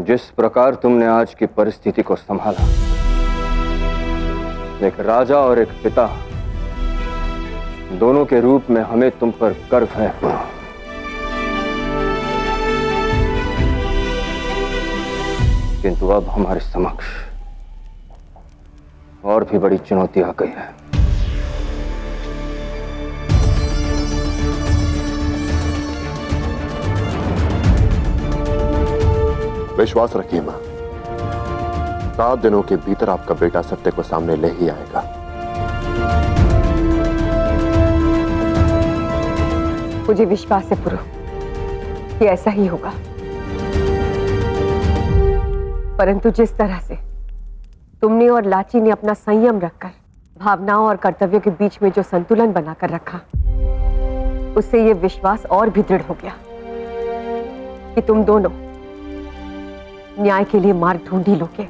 जिस प्रकार तुमने आज की परिस्थिति को संभाला, एक राजा और एक पिता दोनों के रूप में हमें तुम पर गर्व है पुरु। किंतु अब हमारे समक्ष और भी बड़ी चुनौती आ गई है। विश्वास रखिए मां, 7 दिनों के भीतर आपका बेटा सत्य को सामने ले ही आएगा। मुझे विश्वास है पुरु कि ऐसा ही होगा, परंतु जिस तरह से तुमने और लाची ने अपना संयम रखकर भावनाओं और कर्तव्यों के बीच में जो संतुलन बनाकर रखा, उससे यह विश्वास और भी दृढ़ हो गया कि तुम दोनों न्याय के लिए मार्ग ढूंढ ही लोगे।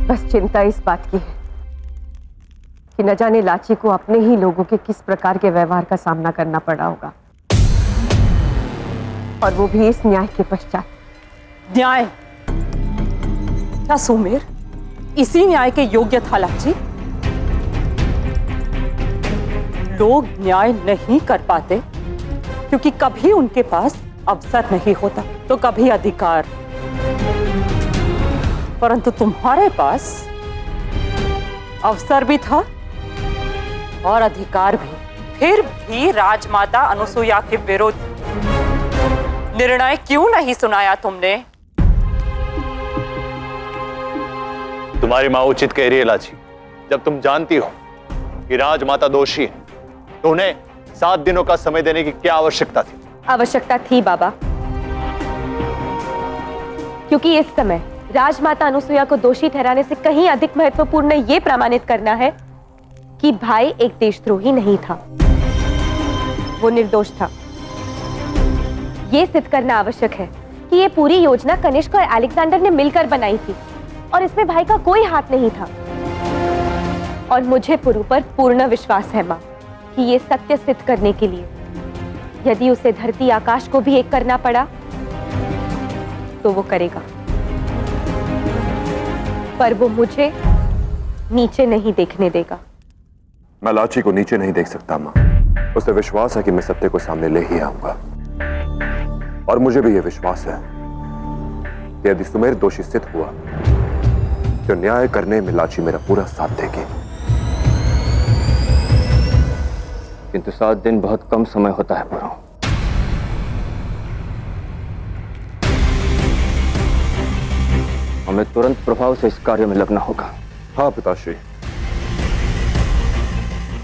बस चिंता इस बात की है कि न जाने लाची को अपने ही लोगों के किस प्रकार के व्यवहार का सामना करना पड़ा होगा, और वो भी इस न्याय के पश्चात। न्याय? क्या सुमेर इसी न्याय के योग्य था लाची? लोग न्याय नहीं कर पाते क्योंकि कभी उनके पास अवसर नहीं होता, तो कभी अधिकार। परंतु तुम्हारे पास अवसर भी था और अधिकार भी, फिर भी राजमाता अनुसुईया के विरुद्ध निर्णय क्यों नहीं सुनाया तुमने? तुम्हारी मां उचित कह रही है लाची। जब तुम जानती हो कि राजमाता दोषी है, तो उन्हें 7 दिनों का समय देने की क्या आवश्यकता थी? आवश्यकता थी बाबा, क्योंकि इस समय राजमाता अनुसुईया को दोषी ठहराने से कहीं अधिक महत्वपूर्ण यह प्रमाणित करना है कि भाई एक देशद्रोही नहीं था, वो निर्दोष था। यह सिद्ध करना आवश्यक है कि यह पूरी योजना कनिष्क और अलेक्जेंडर ने मिलकर बनाई थी और इसमें भाई का कोई हाथ नहीं था। और मुझे पुरु पर पूर्ण विश्वास है मां कि ये सत्य सिद्ध करने के लिए यदि उसे धरती आकाश को भी एक करना पड़ा तो वो करेगा, पर वो मुझे नीचे नहीं देखने देगा। मैं लाची को नीचे नहीं देख सकता मां। उसे विश्वास है कि मैं सत्य को सामने ले ही आऊंगा, और मुझे भी यह विश्वास है कि यदि सुमेर दोषी सिद्ध हुआ तो न्याय करने में लाची मेरा पूरा साथ देगी। किंतु 7 दिन बहुत कम समय होता है पुरु। हमें तुरंत प्रभाव से इस कार्य में लगना होगा। हाँ पिताश्री,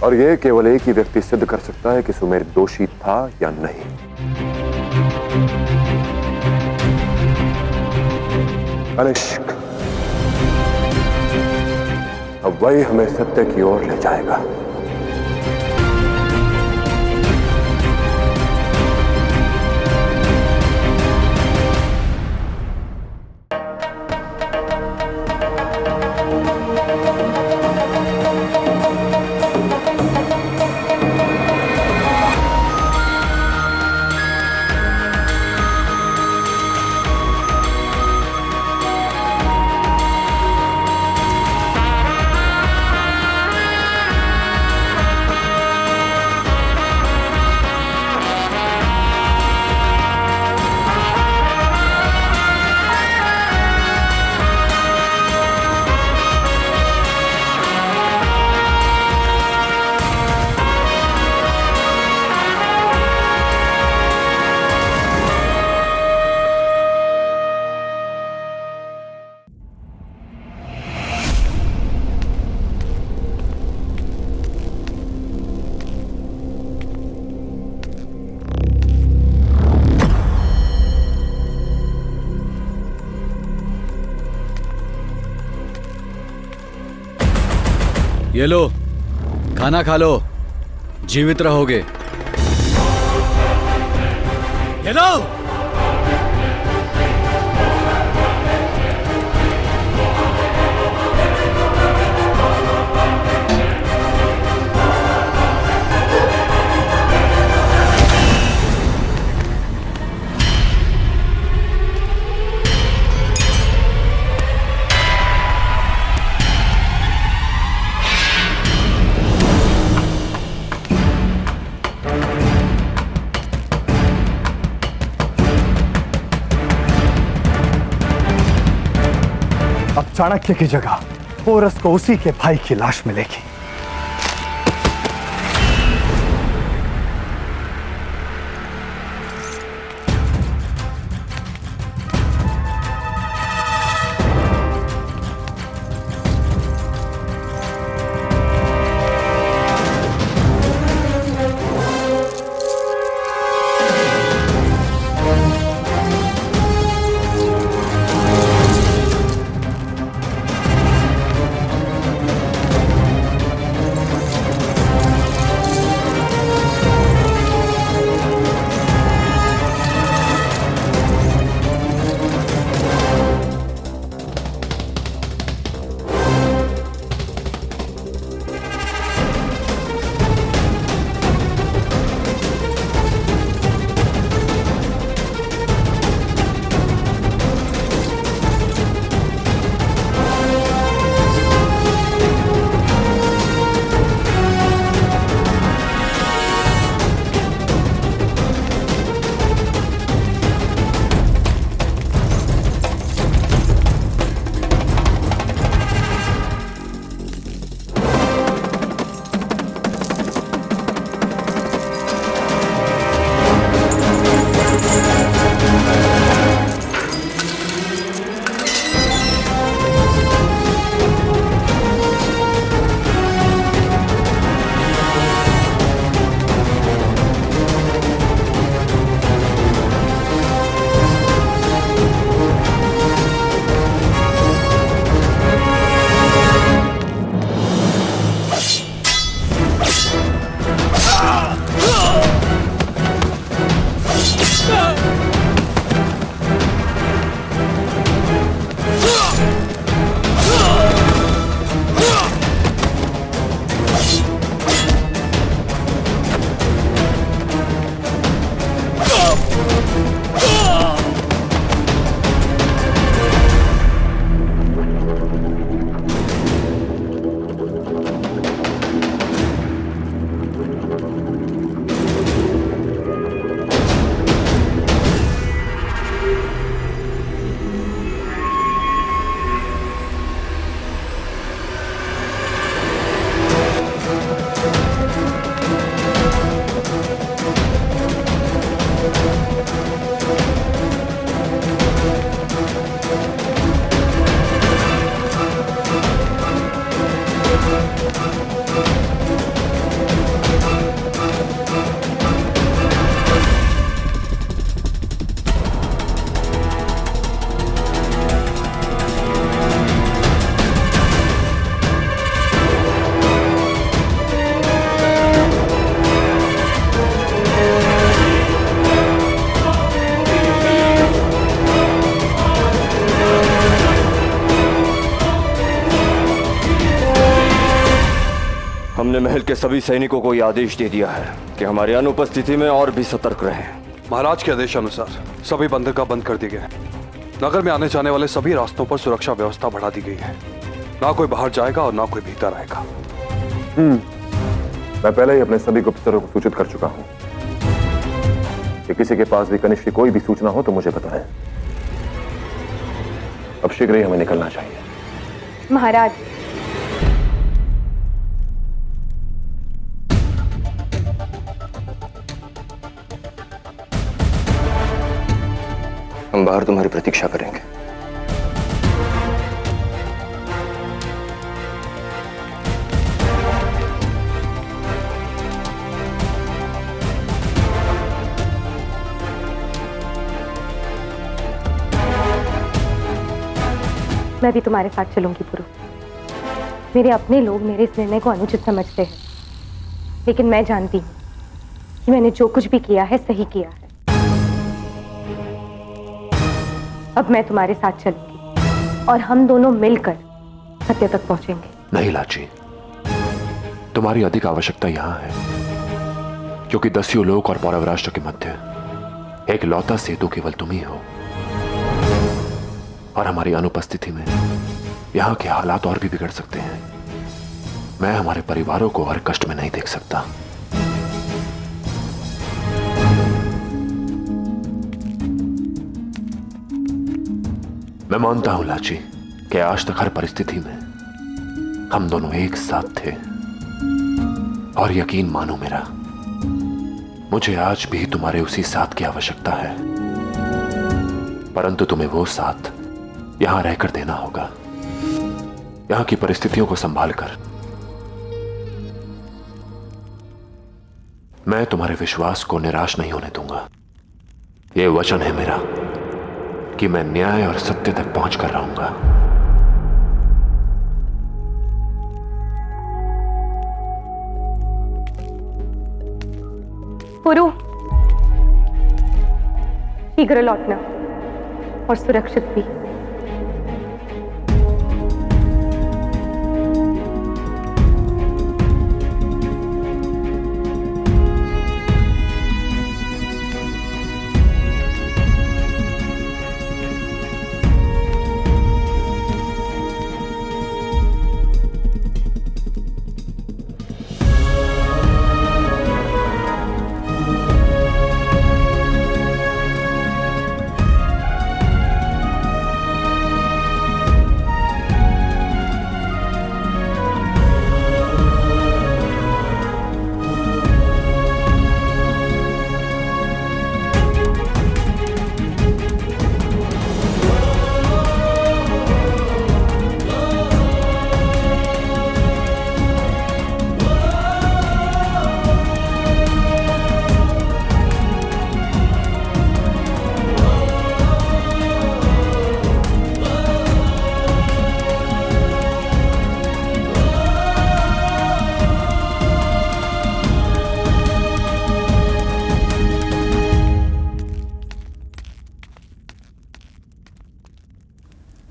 और यह केवल एक ही व्यक्ति सिद्ध कर सकता है कि सुमेर दोषी था या नहीं। कनिष्क, अब वही हमें सत्य की ओर ले जाएगा। ये लो, खाना खा लो, जीवित रहोगे। ये लो। चाणक्य की जगह पोरस को उसी के भाई की लाश मिलेगी। हमने महल के सभी सैनिकों को यह आदेश दे दिया है कि हमारी अनुपस्थिति में और भी सतर्क रहें। महाराज के आदेशानुसार सभी बंदरगाह बंद कर दिए गए। नगर में आने जाने वाले सभी रास्तों पर सुरक्षा व्यवस्था बढ़ा दी गई है। ना कोई बाहर जाएगा और ना कोई भीतर आएगा। मैं पहले ही अपने सभी गुप्तचरों को सूचित कर चुका हूं कि किसी के पास भी कनिष्ठ की कोई भी सूचना हो तो मुझे बताएं। अब शीघ्र ही हमें निकलना चाहिए। महाराज, हम बाहर तुम्हारी प्रतीक्षा करेंगे। मैं भी तुम्हारे साथ चलूंगी पुरु। मेरे अपने लोग मेरे इस निर्णय को अनुचित समझते हैं, लेकिन मैं जानती हूँ कि मैंने जो कुछ भी किया है सही किया है। अब मैं तुम्हारे साथ चलूंगी और हम दोनों मिलकर सत्य तक पहुंचेंगे। नहीं लाची, तुम्हारी अधिक आवश्यकता यहां है क्योंकि दस्यु लोक और पौरव राष्ट्र के मध्य एक लौता सेतु केवल तुम ही हो और हमारी अनुपस्थिति में यहां के हालात और भी बिगड़ सकते हैं। मैं हमारे परिवारों को हर कष्ट में नहीं देख सकता। मैं मानता हूं लाची, कि आज तक हर परिस्थिति में हम दोनों एक साथ थे। और यकीन मानो मेरा, मुझे आज भी तुम्हारे उसी साथ की आवश्यकता है, परंतु तुम्हें वो साथ यहां रहकर देना होगा, यहां की परिस्थितियों को संभालकर। मैं तुम्हारे विश्वास को निराश नहीं होने दूंगा। यह वचन है मेरा कि मैं न्याय और सत्य तक पहुंचकर रहूंगा। पुरु, शीघ्र लौटना और सुरक्षित भी।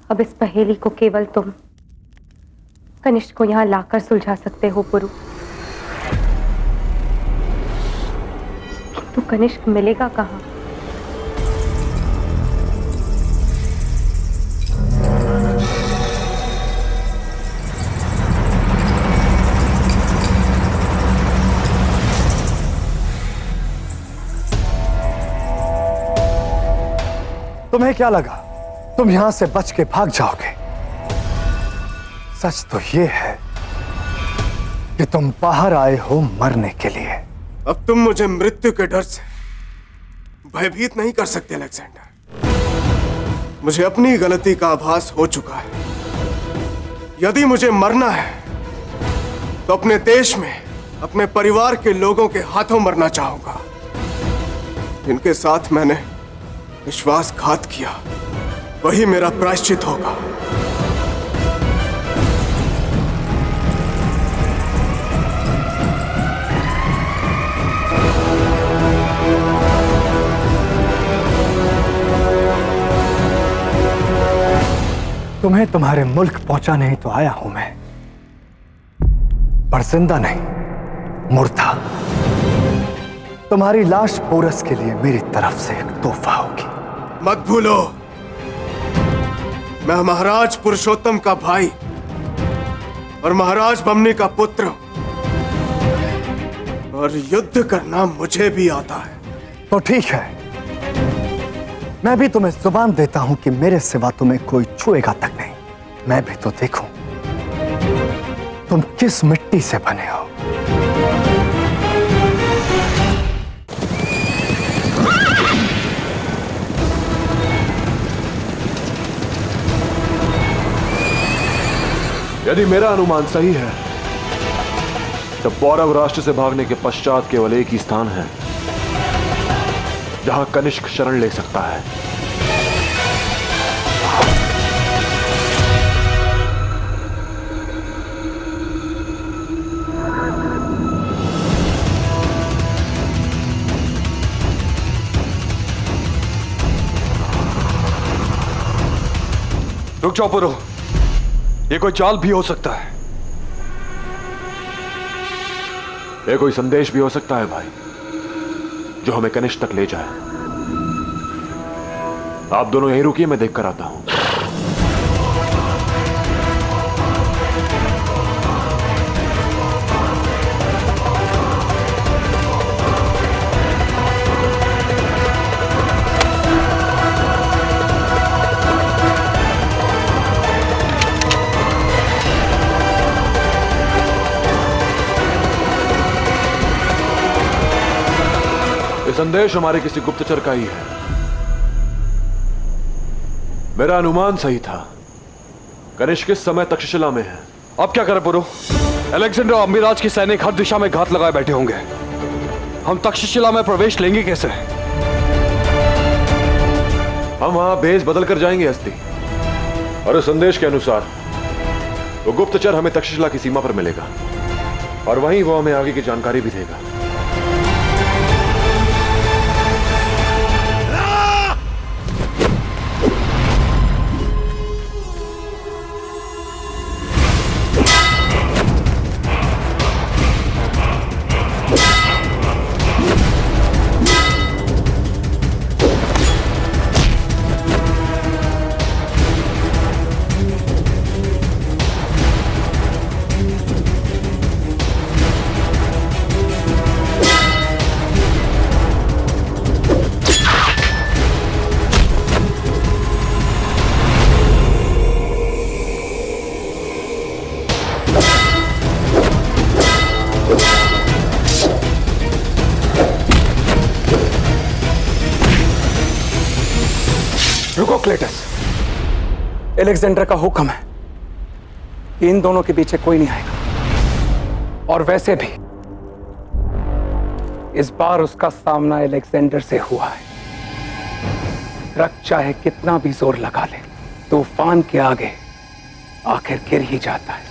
अब इस पहेली को केवल तुम कनिष्क को यहां लाकर सुलझा सकते हो पुरु। तो कनिष्क मिलेगा कहां? तुम्हें क्या लगा तुम यहां से बच के भाग जाओगे? सच तो यह है कि तुम बाहर आए हो मरने के लिए। अब तुम मुझे मृत्यु के डर से भयभीत नहीं कर सकते अलेक्जेंडर। मुझे अपनी गलती का आभास हो चुका है। यदि मुझे मरना है तो अपने देश में अपने परिवार के लोगों के हाथों मरना चाहूंगा, जिनके साथ मैंने विश्वासघात किया। वही मेरा प्रायश्चित होगा। तुम्हें तुम्हारे मुल्क पहुंचाने ही तो आया हूं मैं, पर जिंदा नहीं, मुर्दा। तुम्हारी लाश पोरस के लिए मेरी तरफ से एक तोहफा होगी। मत भूलो, मैं महाराज पुरुषोत्तम का भाई और महाराज बमनी का पुत्र हूं, और युद्ध करना मुझे भी आता है। तो ठीक है, मैं भी तुम्हें जुबान देता हूं कि मेरे सिवा तुम्हें कोई छुएगा तक नहीं। मैं भी तो देखूं तुम किस मिट्टी से बने हो। यदि मेरा अनुमान सही है तो पौरव राष्ट्र से भागने के पश्चात केवल एक ही स्थान है जहां कनिष्क शरण ले सकता है। रुक जाओ पुरु, ये कोई चाल भी हो सकता है। ये कोई संदेश भी हो सकता है भाई, जो हमें कनिष्क तक ले जाए। आप दोनों यहीं रुकिए, मैं देखकर आता हूं। ये संदेश हमारे किसी गुप्तचर का ही है। मेरा अनुमान सही था। कनिष्क किस समय तक्षशिला में है। अब क्या करें पुरु? अलेक्जेंडर और अम्बिराज की सैनिक हर दिशा में घात लगाए बैठे होंगे। हम तक्षशिला में प्रवेश लेंगे कैसे? हम वहां भेष बदल कर जाएंगे हस्ती, और उस संदेश के अनुसार वो गुप्तचर हमें तक्षशिला की सीमा पर मिलेगा, और वहीं वो हमें आगे की जानकारी भी देगा। रुको क्लेटस, एलेक्जेंडर का हुक्म है कि इन दोनों के पीछे कोई नहीं आएगा। और वैसे भी इस बार उसका सामना एलेक्जेंडर से हुआ है। रख चाहे कितना भी जोर लगा ले, तूफान के आगे आखिर गिर ही जाता है।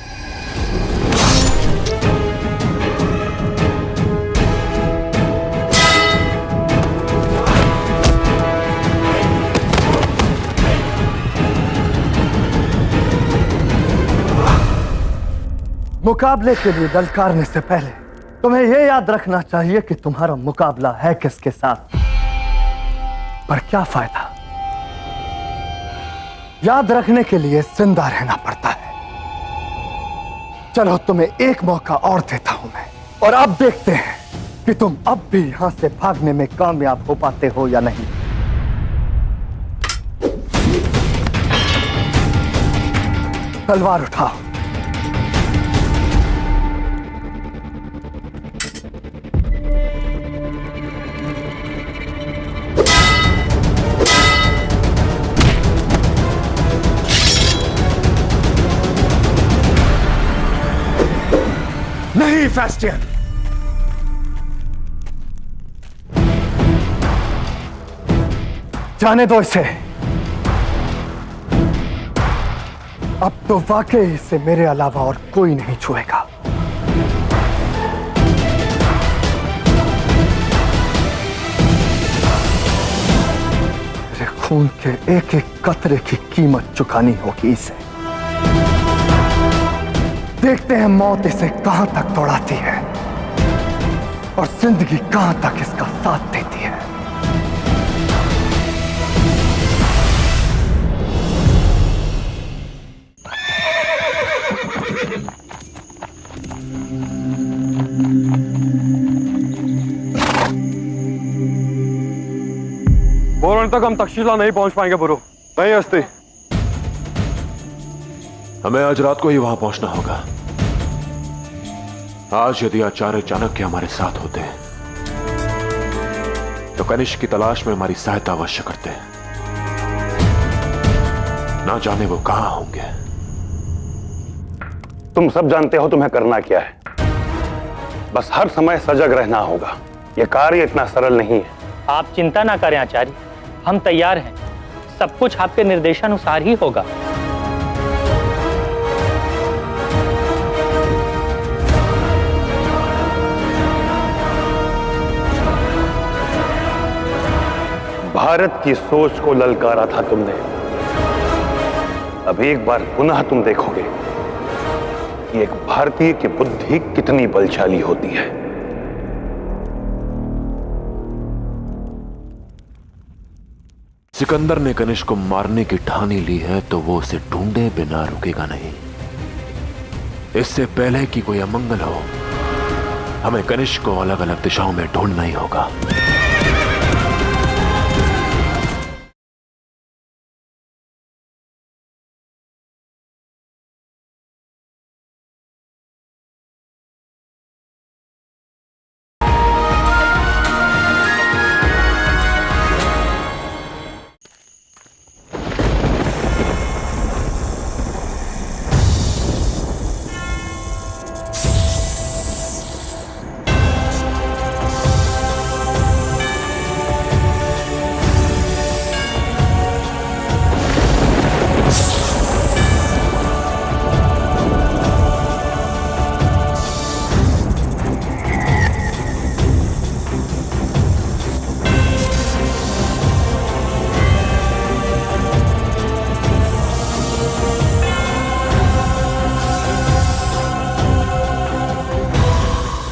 मुकाबले के लिए ललकारने से पहले तुम्हें यह याद रखना चाहिए कि तुम्हारा मुकाबला है किसके साथ। पर क्या फायदा? याद रखने के लिए जिंदा रहना पड़ता है। चलो तुम्हें एक मौका और देता हूं मैं, और अब देखते हैं कि तुम अब भी यहां से भागने में कामयाब हो पाते हो या नहीं। तलवार उठाओ। नहीं फेस्टियन, जाने दो इसे। अब तो वाकई इसे मेरे अलावा और कोई नहीं छुएगा। मेरे खून के एक एक कतरे की कीमत चुकानी होगी इसे। देखते हैं मौत इसे कहां तक दौड़ाती है और जिंदगी कहां तक इसका साथ देती है। बोरण तक हम तक्षशिला नहीं पहुंच पाएंगे बुरु। नहीं हस्ती, हमें आज रात को ही वहां पहुंचना होगा। आज यदि आचार्य चाणक्य हमारे साथ होते हैं तो कनिष्क की तलाश में हमारी सहायता अवश्य करते हैं। ना जाने वो कहां होंगे। तुम सब जानते हो तुम्हें करना क्या है। बस हर समय सजग रहना होगा। यह कार्य इतना सरल नहीं है। आप चिंता ना करें आचार्य, हम तैयार हैं। सब कुछ आपके निर्देशानुसार ही होगा। भारत की सोच को ललकारा था तुमने। अब एक बार पुनः तुम देखोगे कि एक भारतीय की बुद्धि कितनी बलशाली होती है। सिकंदर ने कनिष्क को मारने की ठानी ली है तो वो उसे ढूंढे बिना रुकेगा नहीं। इससे पहले कि कोई अमंगल हो, हमें कनिष्क को अलग अलग दिशाओं में ढूंढना ही होगा।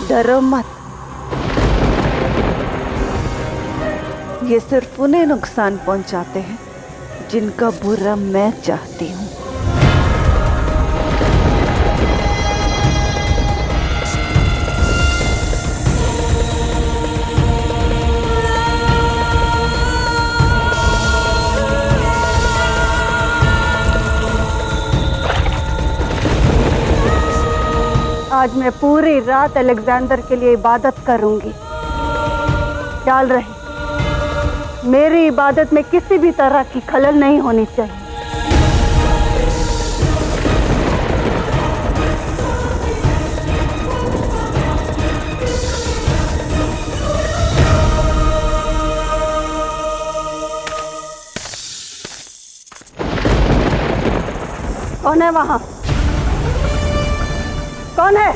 डरो मत, ये सिर्फ उन्हें नुकसान पहुंचाते हैं जिनका बुरा मैं चाहती हूँ। आज मैं पूरी रात अलेक्जेंडर के लिए इबादत करूंगी। ख्याल रहे, मेरी इबादत में किसी भी तरह की खलल नहीं होनी चाहिए। कौन है वहां? कौन है?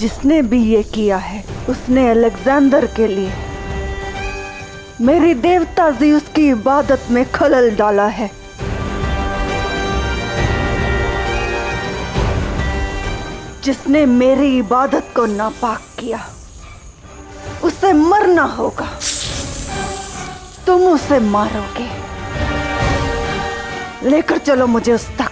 जिसने भी ये किया है उसने अलेक्जेंडर के लिए मेरी देवता ज़्यूस की इबादत में खलल डाला है। जिसने मेरी इबादत को नापाक किया उसे मरना होगा। तुम उसे मारोगे। लेकर चलो मुझे उस तक।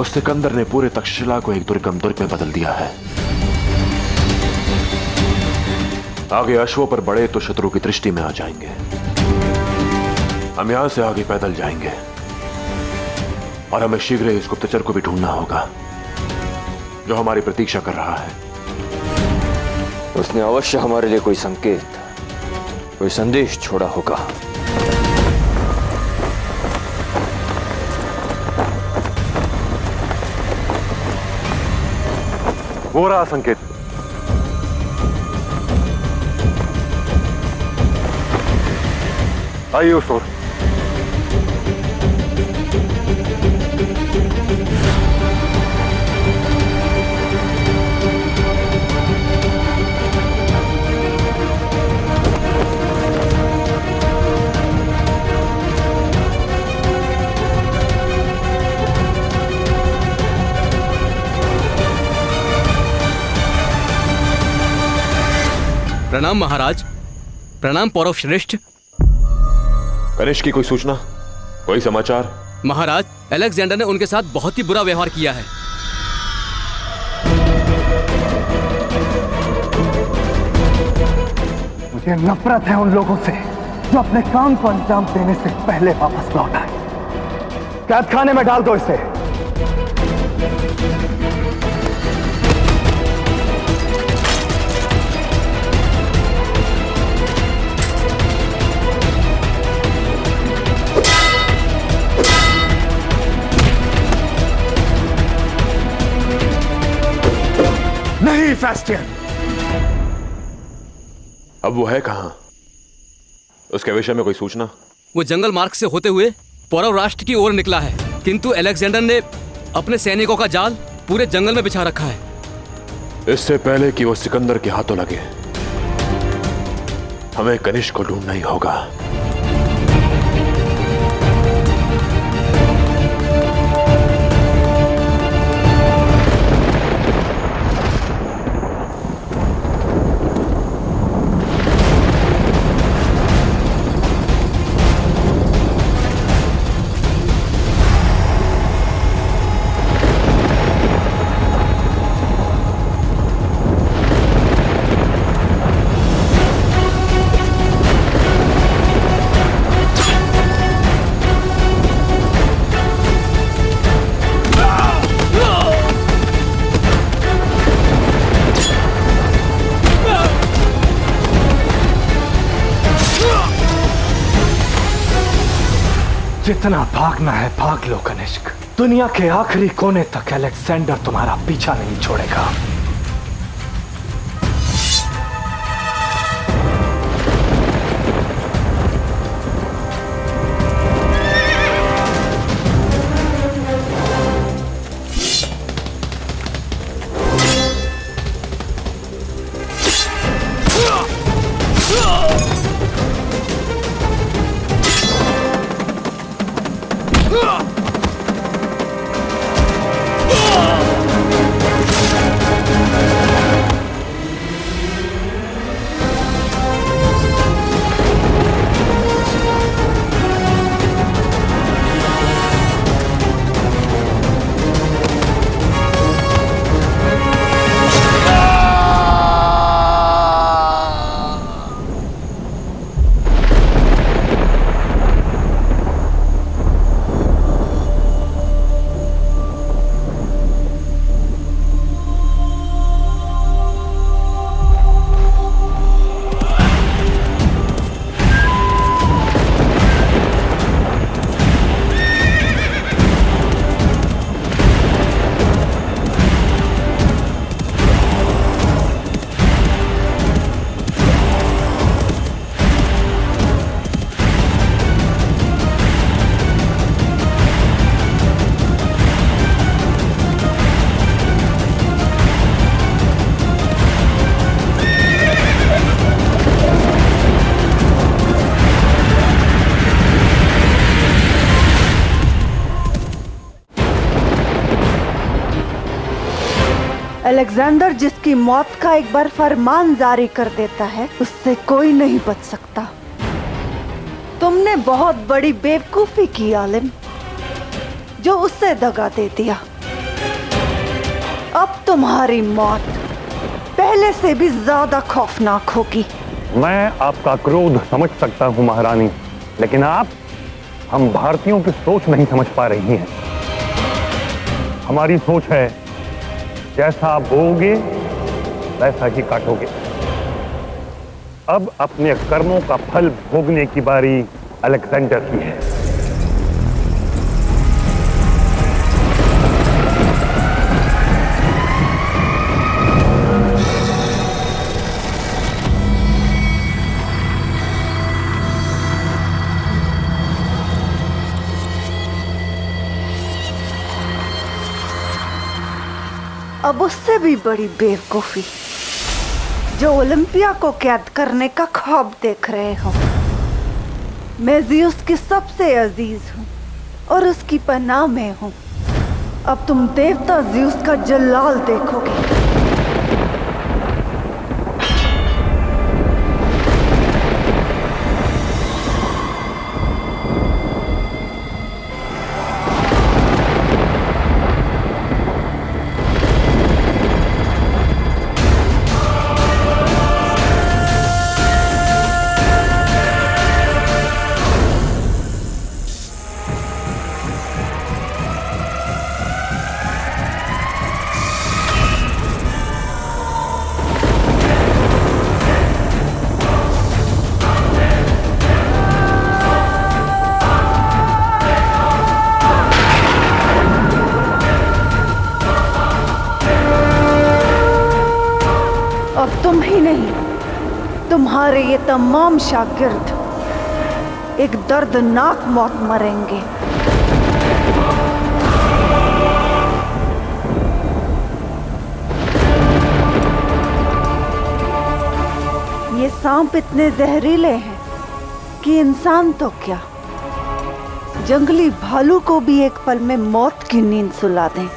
उस सिकंदर ने पूरे तक्षशिला को एक दुर्गम दुर्ग में बदल दिया है। आगे अश्वों पर बड़े तो शत्रु की दृष्टि में आ जाएंगे। हम यहां से आगे पैदल जाएंगे और हमें शीघ्र इस गुप्तचर को भी ढूंढना होगा जो हमारी प्रतीक्षा कर रहा है। उसने अवश्य हमारे लिए कोई संकेत, कोई संदेश छोड़ा होगा। वो रहा संकेत। आइए उस ओर। प्रणाम महाराज। प्रणाम पौरव श्रेष्ठ। कनिष्क की कोई सूचना, कोई समाचार? महाराज, अलेक्जेंडर ने उनके साथ बहुत ही बुरा व्यवहार किया है। मुझे नफरत है उन लोगों से जो अपने काम को अंजाम देने से पहले वापस लौट आए। कैद खाने में डाल दो इसे। नहीं फेस्टियन। अब वो है कहां? उसके विषय में कोई सूचना? वो जंगल मार्ग से होते हुए पौरव राष्ट्र की ओर निकला है, किंतु अलेक्जेंडर ने अपने सैनिकों का जाल पूरे जंगल में बिछा रखा है। इससे पहले कि वो सिकंदर के हाथों लगे, हमें कनिष्क को ढूंढना ही होगा। जितना भागना है भाग लो कनिष्क। दुनिया के आखिरी कोने तक अलेक्जेंडर तुम्हारा पीछा नहीं छोड़ेगा। अलेक्जेंडर जिसकी मौत का एक बार फरमान जारी कर देता है, उससे कोई नहीं बच सकता। तुमने बहुत बड़ी बेवकूफी की आलिम, जो उससे दगा दे दिया। अब तुम्हारी मौत पहले से भी ज्यादा खौफनाक होगी। मैं आपका क्रोध समझ सकता हूं महारानी, लेकिन आप हम भारतीयों की सोच नहीं समझ पा रही हैं। हमारी सोच है जैसा आप बोओगे वैसा ही काटोगे। अब अपने कर्मों का फल भोगने की बारी अलेक्जेंडर की है। अब उससे भी बड़ी बेवकूफी, जो ओलंपिया को कैद करने का ख्वाब देख रहे हो। मैं ज़ियस की सबसे अजीज हूँ और उसकी पनाह में हूँ। अब तुम देवता ज़ियस का जलाल देखोगे। अब तुम ही नहीं, तुम्हारे ये तमाम शागिर्द एक दर्दनाक मौत मरेंगे। ये सांप इतने जहरीले हैं कि इंसान तो क्या, जंगली भालू को भी एक पल में मौत की नींद सुला दें।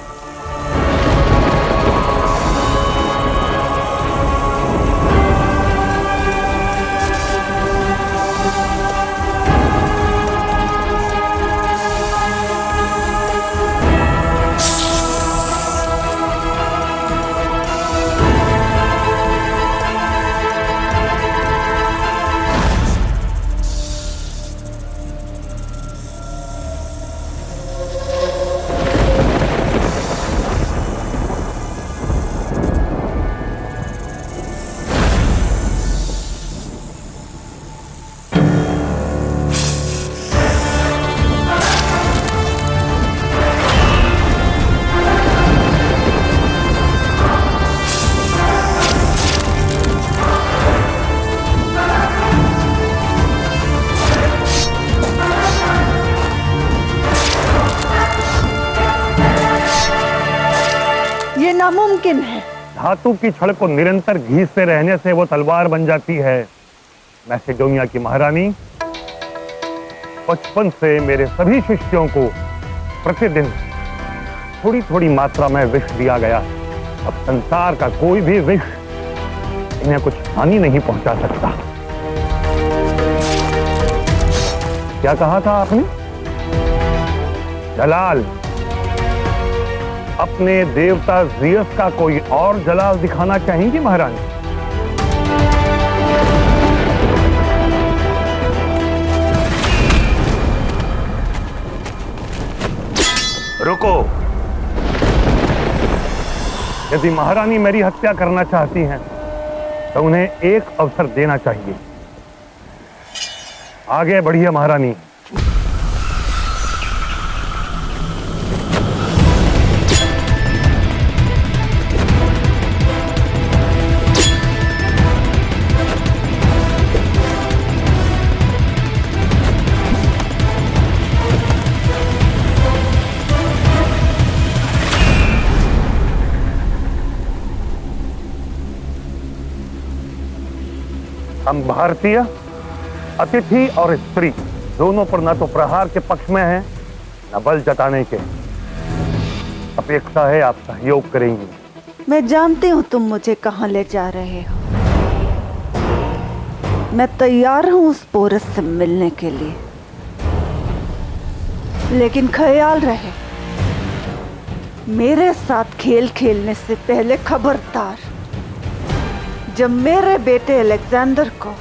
नामुमकिन है। धातु की छड़ को निरंतर घीसते रहने से वो तलवार बन जाती है। मैसेडोनिया की महारानी, बचपन से मेरे सभी शिष्यों को प्रतिदिन थोड़ी थोड़ी मात्रा में विष दिया गया। अब संसार का कोई भी विष इन्हें कुछ हानि नहीं पहुंचा सकता। क्या कहा था आपने? जलाल, अपने देवता ज़ियस का कोई और जलाल दिखाना चाहेंगी महारानी? रुको। यदि महारानी मेरी हत्या करना चाहती हैं तो उन्हें एक अवसर देना चाहिए। आगे बढ़िए महारानी। हम भारतीय अतिथि और स्त्री दोनों पर न तो प्रहार के पक्ष में हैं न बल जताने के। अपेक्षा है आप सहयोग करेंगी। मैं जानती हूँ तुम मुझे कहाँ ले जा रहे हो। मैं तैयार हूँ उस पोरस से मिलने के लिए, लेकिन ख्याल रहे मेरे साथ खेल खेलने से पहले खबरदार। जब मेरे बेटे अलेक्जेंडर को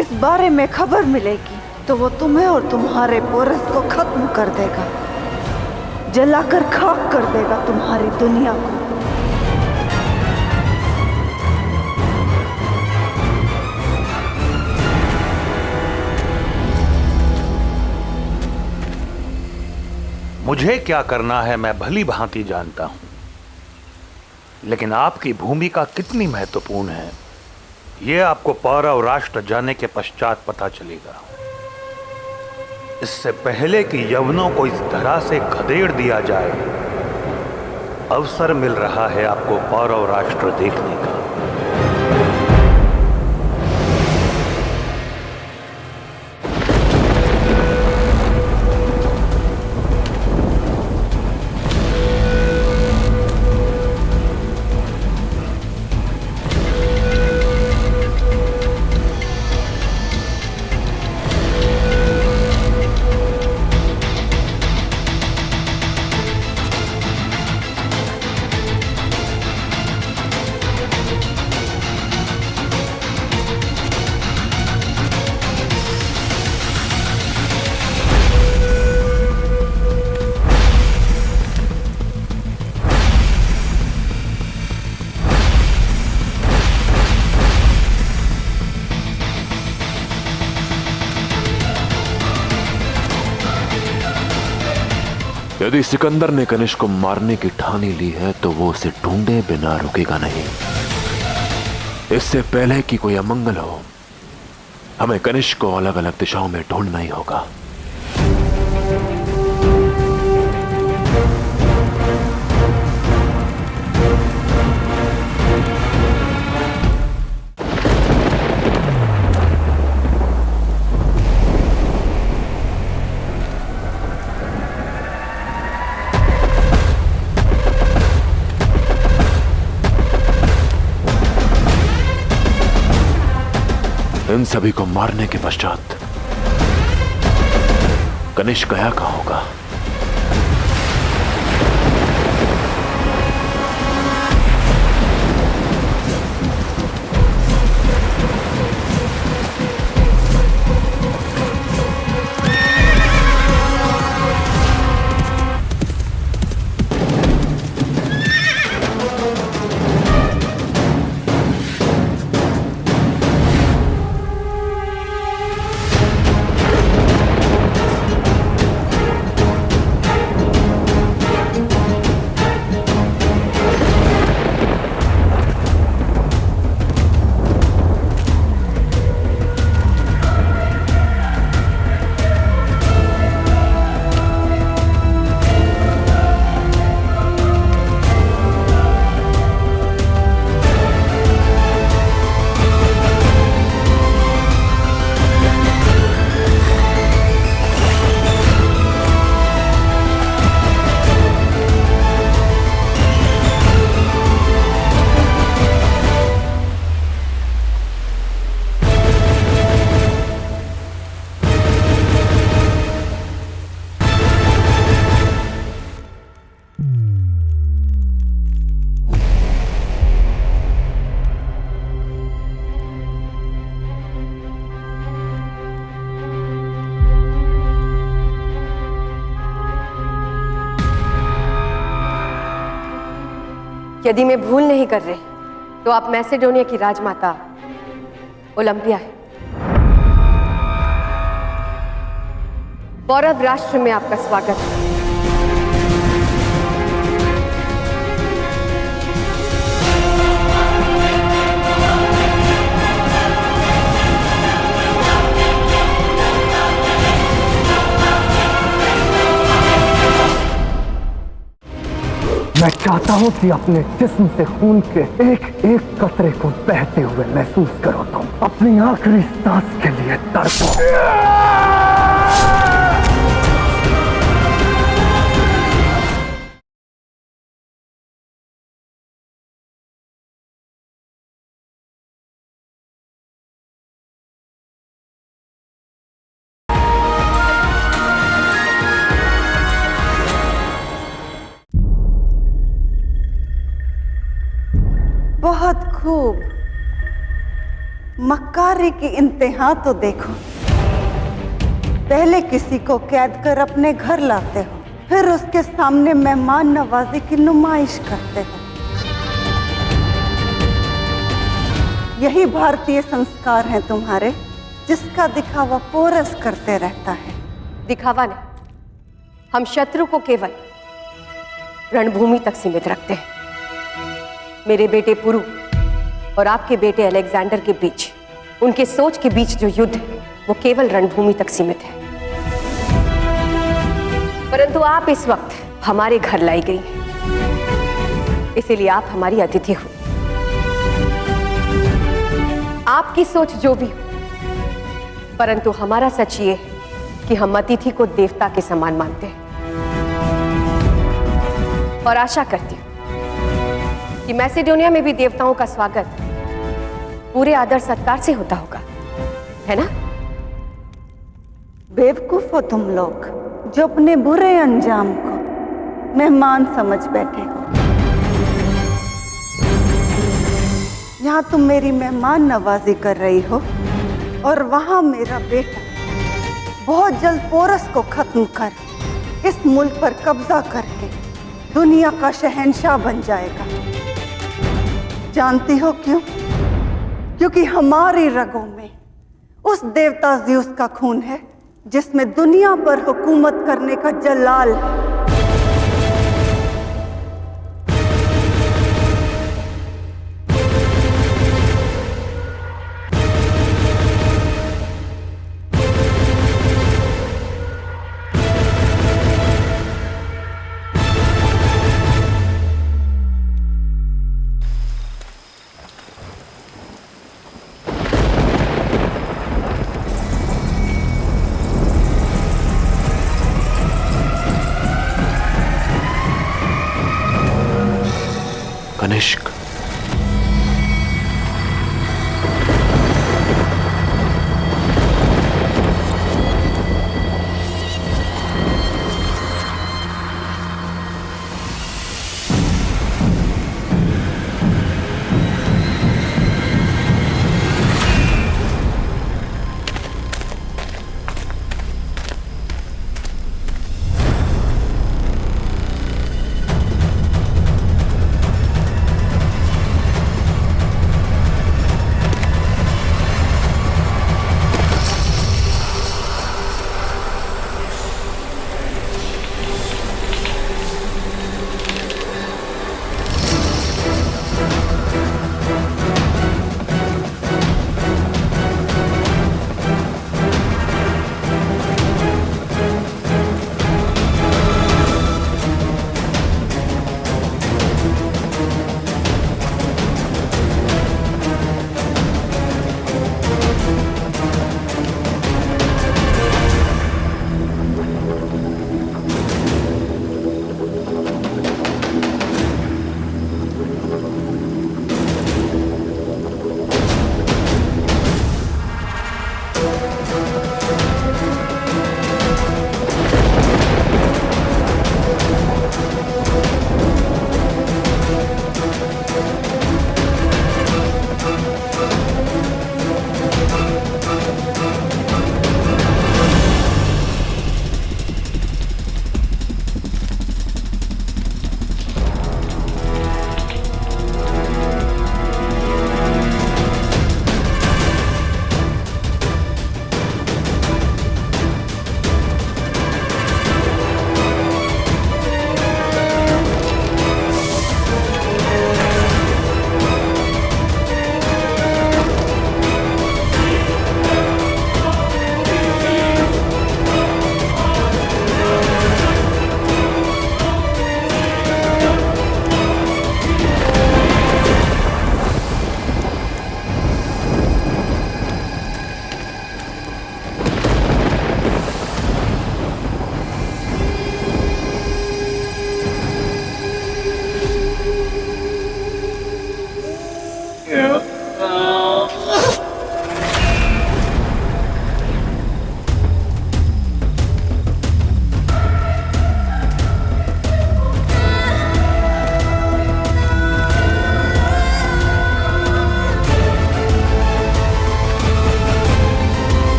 इस बारे में खबर मिलेगी तो वो तुम्हें और तुम्हारे पोरस को खत्म कर देगा, जलाकर खाक कर देगा तुम्हारी दुनिया को। मुझे क्या करना है मैं भली भांति जानता हूं, लेकिन आपकी भूमिका कितनी महत्वपूर्ण है यह आपको पौरव राष्ट्र जाने के पश्चात पता चलेगा। इससे पहले कि यवनों को इस तरह से खदेड़ दिया जाए, अवसर मिल रहा है आपको पौरव राष्ट्र देखने का। यदि सिकंदर ने कनिष्क को मारने की ठानी ली है तो वो उसे ढूंढे बिना रुकेगा नहीं। इससे पहले कि कोई अमंगल हो, हमें कनिष्क को अलग अलग दिशाओं में ढूंढना ही होगा। इन सभी को मारने के पश्चात कनिष्क गया कहां होगा? यदि मैं भूल नहीं कर रही तो आप मैसेडोनिया की राजमाता ओलंपिया है। पौरव राष्ट्र में आपका स्वागत है। मैं चाहता हूं कि अपने जिस्म से खून के एक एक कतरे को बहते हुए महसूस करो। तुम अपनी आखिरी सांस के लिए तड़पो। खूब। मक्कारी की इंतहा तो देखो। पहले किसी को कैद कर अपने घर लाते हो, फिर उसके सामने मेहमान नवाजी की नुमाइश करते हो। यही भारतीय संस्कार हैं तुम्हारे, जिसका दिखावा पोरस करते रहता है। दिखावा नहीं, हम शत्रु को केवल रणभूमि तक सीमित रखते हैं। मेरे बेटे पुरु और आपके बेटे अलेक्जेंडर के बीच, उनके सोच के बीच जो युद्ध है वो केवल रणभूमि तक सीमित है। परंतु आप इस वक्त हमारे घर लाई गई हैं, इसीलिए आप हमारी अतिथि हो। आपकी सोच जो भी हो, परंतु हमारा सच ये है कि हम अतिथि को देवता के समान मानते हैं और आशा करती हूं कि मैसेडोनिया में भी देवताओं का स्वागत पूरे आदर सत्कार से होता होगा, है ना? बेवकूफ हो तुम लोग, जो अपने बुरे अंजाम को मेहमान समझ बैठे हो। यहाँ तुम मेरी मेहमान नवाजी कर रही हो और वहां मेरा बेटा बहुत जल्द पोरस को खत्म कर इस मुल्क पर कब्जा करके दुनिया का शहंशाह बन जाएगा। जानती हो क्यों? क्योंकि हमारी रगों में उस देवता ज़्यूस का खून है जिसमें दुनिया पर हुकूमत करने का जलाल है। कनिष्क,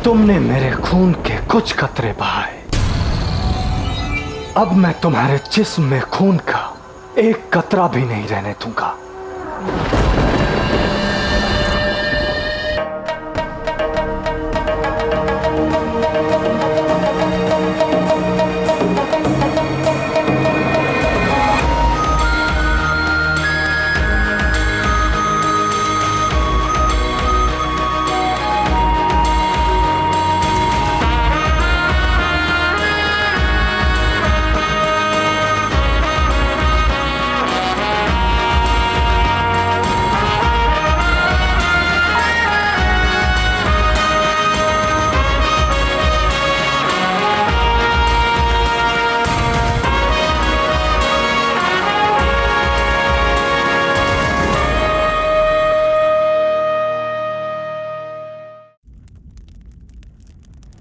तुमने मेरे खून के कुछ कतरे बहाए, अब मैं तुम्हारे जिस्म में खून का एक कतरा भी नहीं रहने दूंगा।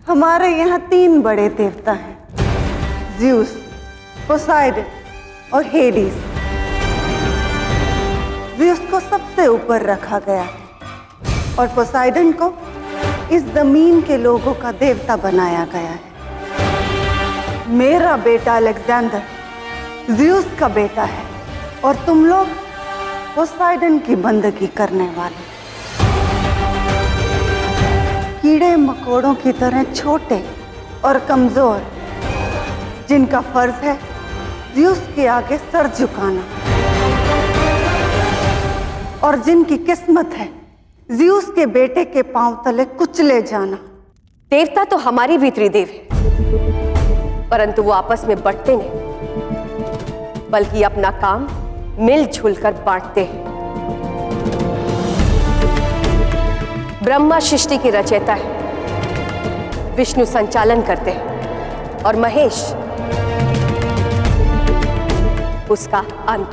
हमारे यहाँ 3 बड़े देवता हैं, ज़्यूस, पोसाइडन और हेडिस। ज़्यूस को सबसे ऊपर रखा गया है और पोसाइडन को इस जमीन के लोगों का देवता बनाया गया है। मेरा बेटा अलेक्जेंडर ज़्यूस का बेटा है और तुम लोग पोसाइडन की बंदगी करने वाले। कीड़े मकोड़ों की तरह छोटे और कमजोर, जिनका फर्ज है ज़्यूस के आगे सर झुकाना, और जिनकी किस्मत है ज़्यूस के बेटे के पांव तले कुचले जाना। देवता तो हमारी भी त्रिदेव है, परंतु वो आपस में बंटते नहीं, बल्कि अपना काम मिलजुल कर बांटते हैं। ब्रह्मा सृष्टि की रचयिता है, विष्णु संचालन करते हैं और महेश उसका अंत।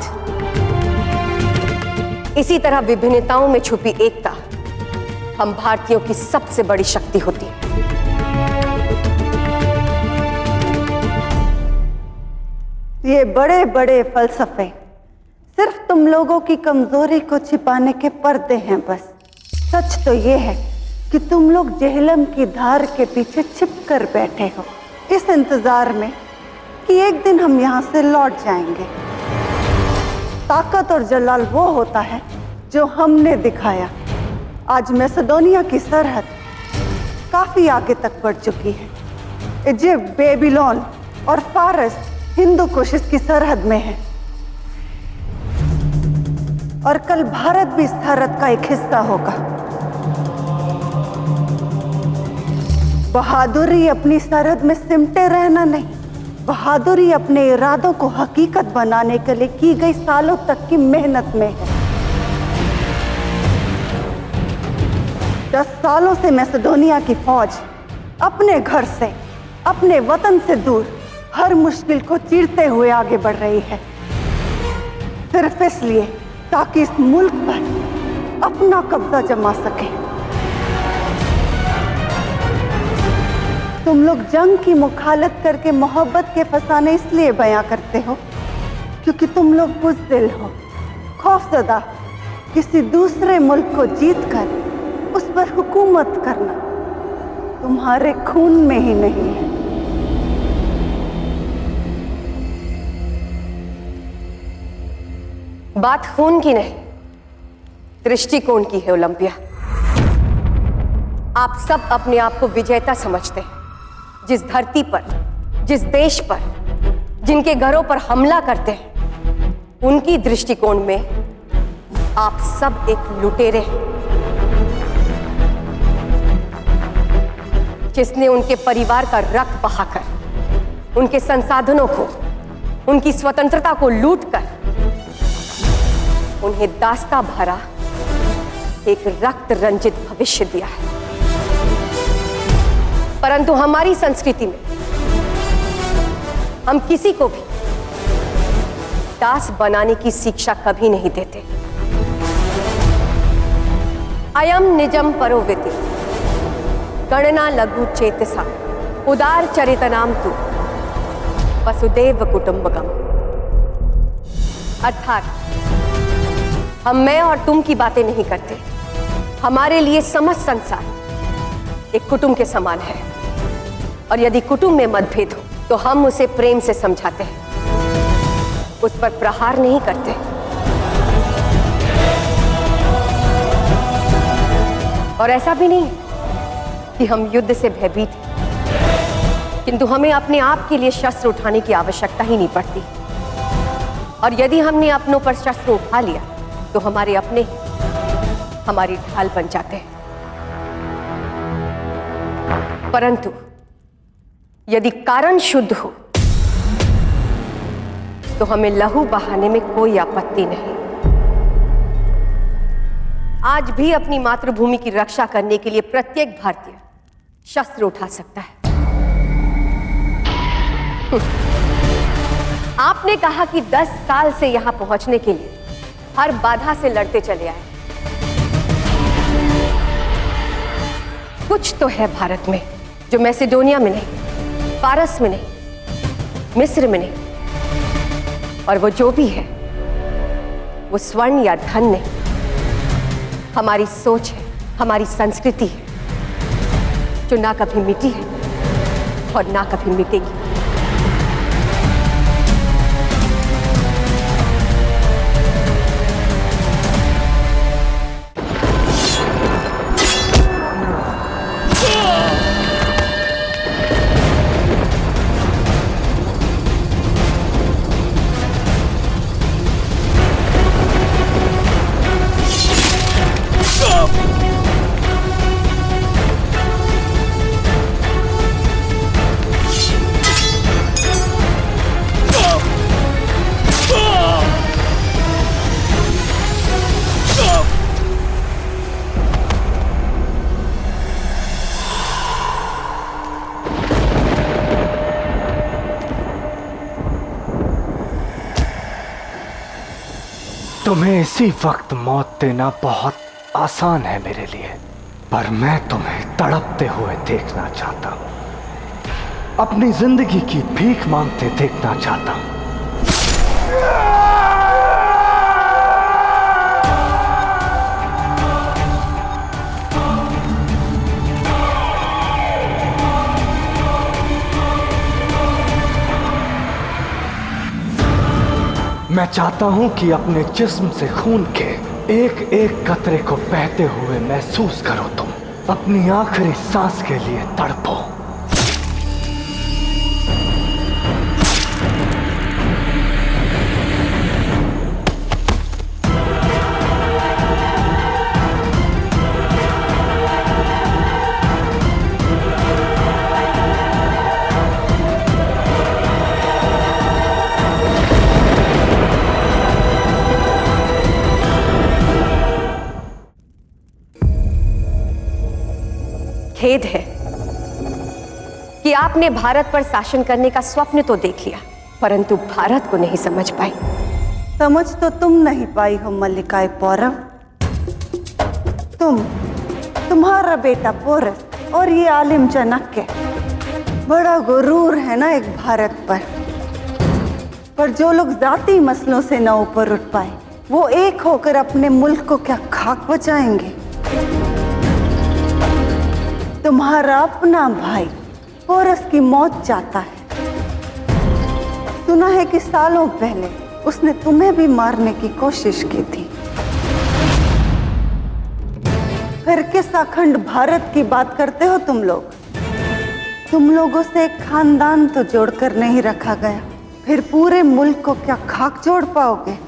इसी तरह विभिन्नताओं में छुपी एकता हम भारतीयों की सबसे बड़ी शक्ति होती है। ये बड़े बड़े फलसफे सिर्फ तुम लोगों की कमजोरी को छिपाने के पर्दे हैं बस। सच तो ये है कि तुम लोग जहलम की धार के पीछे छिप कर बैठे हो, इस इंतजार में कि एक दिन हम यहाँ से लौट जाएंगे। ताकत और जलाल वो होता है जो हमने दिखाया। आज मैसेडोनिया की सरहद काफी आगे तक बढ़ चुकी है। इजिप्ट, बेबीलोन और फारस हिंदू कुश की सरहद में है, और कल भारत भी इस सरहद का एक हिस्सा होगा। बहादुरी अपनी सरहद में सिमटे रहना नहीं, बहादुरी अपने इरादों को हकीकत बनाने के लिए की गई सालों तक की मेहनत में है। 10 सालों से मैसेडोनिया की फौज अपने घर से, अपने वतन से दूर हर मुश्किल को चीरते हुए आगे बढ़ रही है, सिर्फ इसलिए ताकि इस मुल्क पर अपना कब्जा जमा सके। तुम लोग जंग की मुखालत करके मोहब्बत के फसाने इसलिए बयां करते हो क्योंकि तुम लोग बुज़दिल हो, खौफज़दा। किसी दूसरे मुल्क को जीतकर उस पर हुकूमत करना तुम्हारे खून में ही नहीं है। बात खून की नहीं, दृष्टिकोण की है ओलंपिया। आप सब अपने आप को विजेता समझते हैं। जिस धरती पर, जिस देश पर, जिनके घरों पर हमला करते हैं, उनकी दृष्टिकोण में आप सब एक लुटेरे हैं, जिसने उनके परिवार का रक्त बहाकर, उनके संसाधनों को, उनकी स्वतंत्रता को लूटकर उन्हें दास्ता भरा एक रक्त रंजित भविष्य दिया है। परंतु हमारी संस्कृति में हम किसी को भी दास बनाने की शिक्षा कभी नहीं देते। अयम निजम परोवेति गणना लघु चेतसा उदार चरितनाम तु वसुदेव कुटुंबकम। अर्थात हम मैं और तुम की बातें नहीं करते। हमारे लिए समस्त संसार एक कुटुंब के समान है, और यदि कुटुंब में मतभेद हो तो हम उसे प्रेम से समझाते हैं, उस पर प्रहार नहीं करते। और ऐसा भी नहीं कि हम युद्ध से भयभीत हैं, किंतु हमें अपने आप के लिए शस्त्र उठाने की आवश्यकता ही नहीं पड़ती। और यदि हमने अपनों पर शस्त्र उठा लिया तो हमारे अपने हमारी ढाल बन जाते हैं। परंतु यदि कारण शुद्ध हो तो हमें लहू बहाने में कोई आपत्ति नहीं। आज भी अपनी मातृभूमि की रक्षा करने के लिए प्रत्येक भारतीय शस्त्र उठा सकता है। आपने कहा कि 10 साल से यहां पहुंचने के लिए हर बाधा से लड़ते चले आए। कुछ तो है भारत में जो मैसेडोनिया में नहीं, पारस में नहीं, मिस्र में नहीं, और वो जो भी है वो स्वर्ण या धन नहीं, हमारी सोच है, हमारी संस्कृति है, जो ना कभी मिटी है और ना कभी मिटेगी। तुम्हें इसी वक्त मौत देना बहुत आसान है मेरे लिए, पर मैं तुम्हें तड़पते हुए देखना चाहता हूं, अपनी जिंदगी की भीख मांगते देखना चाहता हूं। मैं चाहता हूं कि अपने जिस्म से खून के एक एक कतरे को बहते हुए महसूस करो। तुम अपनी आखिरी सांस के लिए तड़पो। खेद है कि आपने भारत पर शासन करने का स्वप्न तो देख लिया, परंतु भारत को नहीं समझ पाई। समझ तो तुम नहीं पाई हो मल्लिकाए पौरव। तुम्हारा बेटा पोरस और ये आलिम चाणक्य बड़ा गुरूर है ना एक भारत पर जो लोग जाति मसलों से न ऊपर उठ पाए वो एक होकर अपने मुल्क को क्या खाक बचाएंगे। तुम्हारा अपना भाई पोरस की मौत चाहता है। सुना है कि सालों पहले उसने तुम्हें भी मारने की कोशिश की थी। फिर किस अखंड भारत की बात करते हो तुम लोग? तुम लोगों से एक खानदान तो जोड़कर नहीं रखा गया, फिर पूरे मुल्क को क्या खाक जोड़ पाओगे?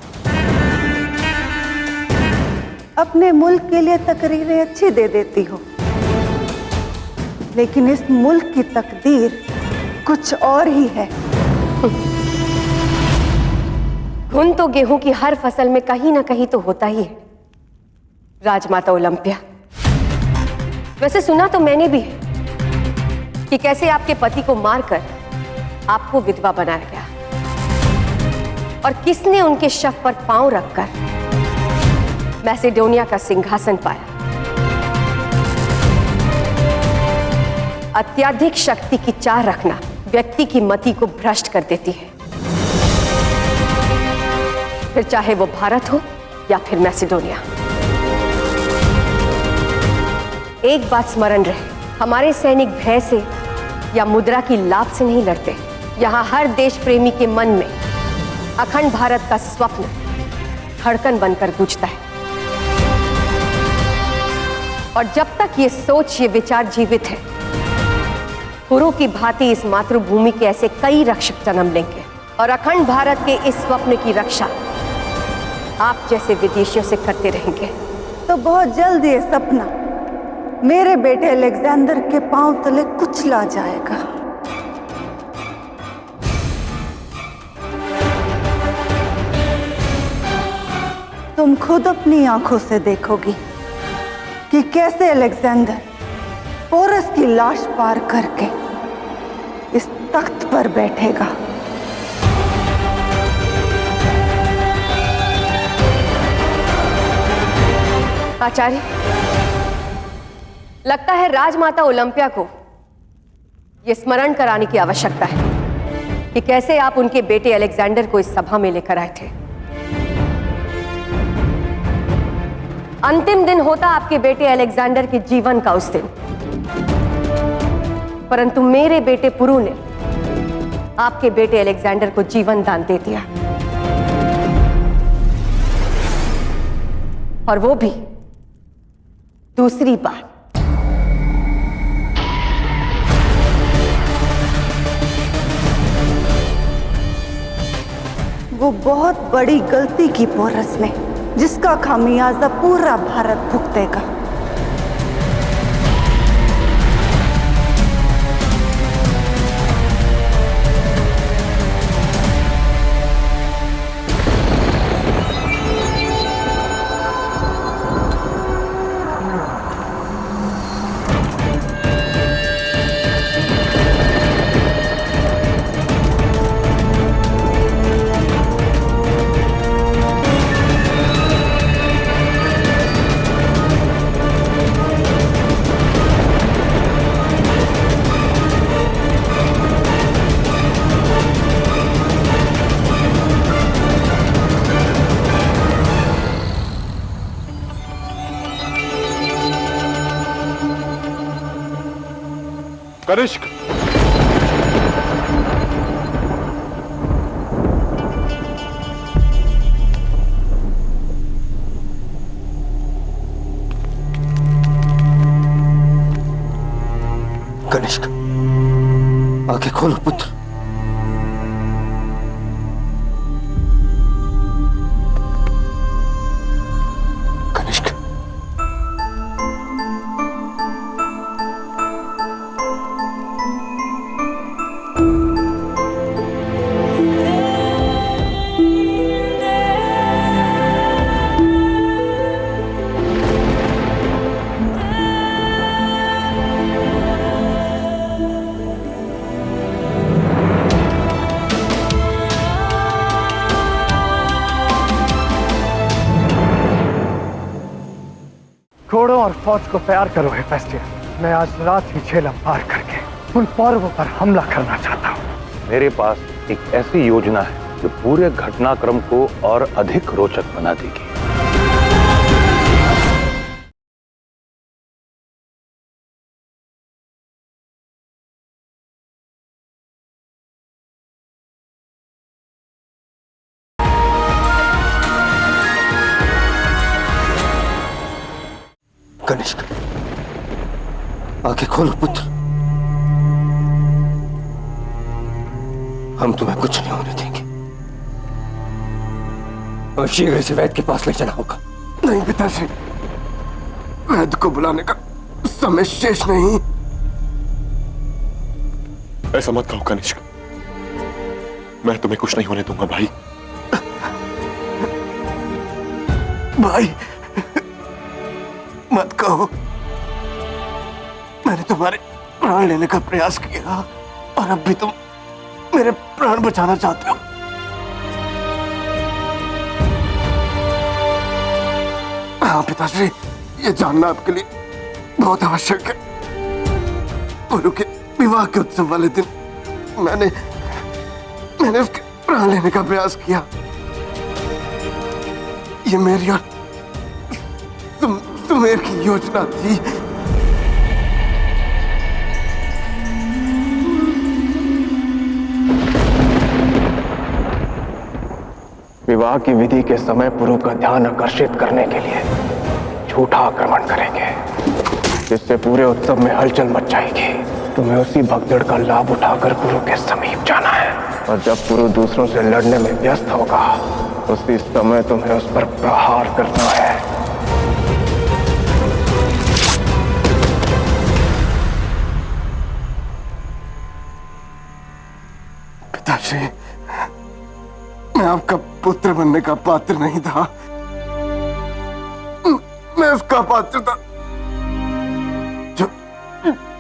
अपने मुल्क के लिए तकरीरें अच्छी दे देती हो, लेकिन इस मुल्क की तकदीर कुछ और ही है। घुन तो गेहूं की हर फसल में कहीं ना कहीं तो होता ही है, राजमाता ओलंपिया। वैसे सुना तो मैंने भी है कि कैसे आपके पति को मारकर आपको विधवा बनाया गया, और किसने उनके शव पर पांव रखकर मैसेडोनिया का सिंहासन पाया। अत्यधिक शक्ति की चाह रखना व्यक्ति की मति को भ्रष्ट कर देती है, फिर चाहे वो भारत हो या फिर मैसेडोनिया। एक बात स्मरण रहे हमारे सैनिक भय से या मुद्रा की लाभ से नहीं लड़ते। यहाँ हर देश प्रेमी के मन में अखंड भारत का स्वप्न धड़कन बनकर गूंजता है। और जब तक ये सोच, ये विचार जीवित है, पुरु की भांति इस मातृभूमि के ऐसे कई रक्षक जन्म लेंगे और अखंड भारत के इस स्वप्न की रक्षा आप जैसे विदेशियों से करते रहेंगे। तो बहुत जल्द ये सपना मेरे बेटे अलेक्जेंडर के पांव तले कुचला जाएगा। तुम खुद अपनी आंखों से देखोगी कि कैसे अलेक्जेंडर पोरस की लाश पार करके इस तख्त पर बैठेगा। आचार्य, लगता है राजमाता ओलंपिया को यह स्मरण कराने की आवश्यकता है कि कैसे आप उनके बेटे अलेक्जेंडर को इस सभा में लेकर आए थे। अंतिम दिन होता आपके बेटे अलेक्जेंडर के जीवन का उस दिन, परंतु मेरे बेटे पुरु ने आपके बेटे अलेक्जेंडर को जीवन दान दे दिया, और वो भी दूसरी बार। वो बहुत बड़ी गलती की पोरस ने, जिसका खामियाजा पूरा भारत भुगतेगा। कनिष्क, कनिष्क, आंखें खोलो पुत्र। कनिष्क, घोड़ों और फौज को तैयार करो हेफेस्टियस। मैं आज रात ही झेलम पार करके उन पौरवों पर हमला करना चाहता हूँ। मेरे पास एक ऐसी योजना है जो पूरे घटनाक्रम को और अधिक रोचक बना देगी। कनिष्क, आंखें खोलो पुत्र। हम तुम्हें कुछ नहीं होने देंगे और शीघ्र से वैद्य के पास ले जाना होगा। नहीं पिताश्री, वैद्य को बुलाने का समय शेष नहीं। ऐसा मत कहो कनिष्क, मैं तुम्हें कुछ नहीं होने दूंगा भाई। भाई मत कहो, मैंने तुम्हारे प्राण लेने का प्रयास किया और अब भी तुम मेरे प्राण बचाना चाहते हो। हाँ पिताश्री, ये जानना आपके लिए बहुत आवश्यक है। पुरु के विवाह के उत्सव वाले दिन मैंने उसके प्राण लेने का प्रयास किया। ये मेरी और सुमेर की योजना थी। विवाह की विधि के समय पुरु का ध्यान आकर्षित करने के लिए झूठा आक्रमण करेंगे, जिससे पूरे उत्सव में हलचल मच जाएगी। तुम्हें उसी भगदड़ का लाभ उठाकर पुरु के समीप जाना है, और जब पुरु दूसरों से लड़ने में व्यस्त होगा, उसी समय तुम्हें उस पर प्रहार करना है। पिताश्री, मैं आपका पुत्र बनने का पात्र नहीं था। मैं उसका पात्र था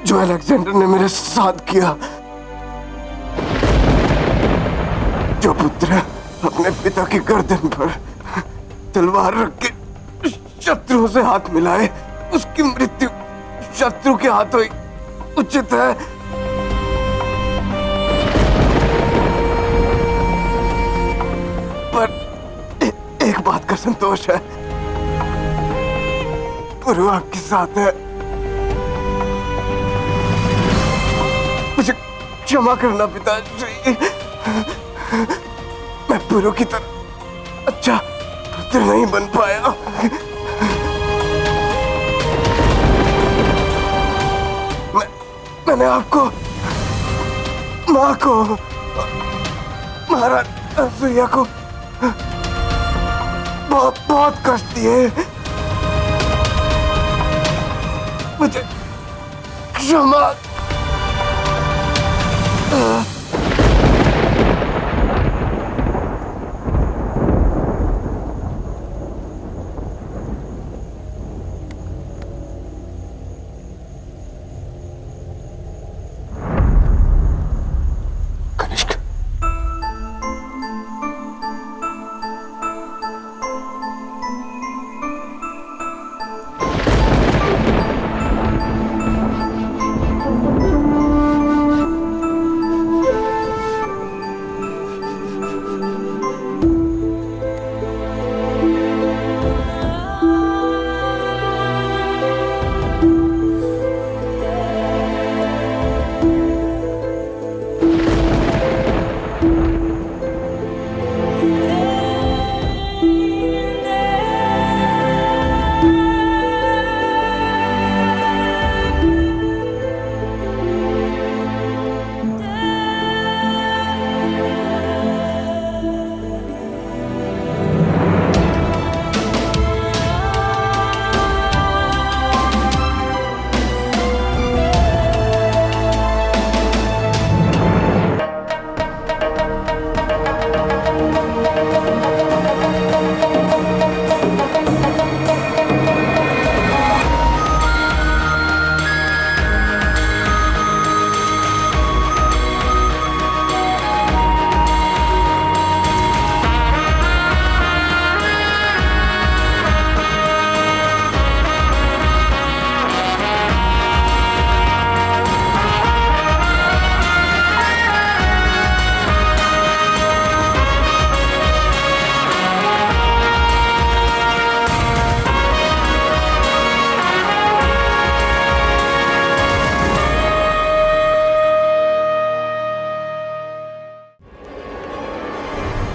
जो अलेक्जेंडर ने मेरे साथ किया। जो पुत्र अपने पिता की गर्दन पर तलवार रख के शत्रुओं से हाथ मिलाए, उसकी मृत्यु शत्रु के हाथों ही उचित है। पर एक बात का संतोष है, पुरु आपके साथ है। मुझे क्षमा करना पिताजी, मैं पुरु की तरह अच्छा पुत्र नहीं बन पाया। मैंने आपको, माँ को, महाराज अनसुईया को बहुत कष्ट दिए। मुझे क्षमा।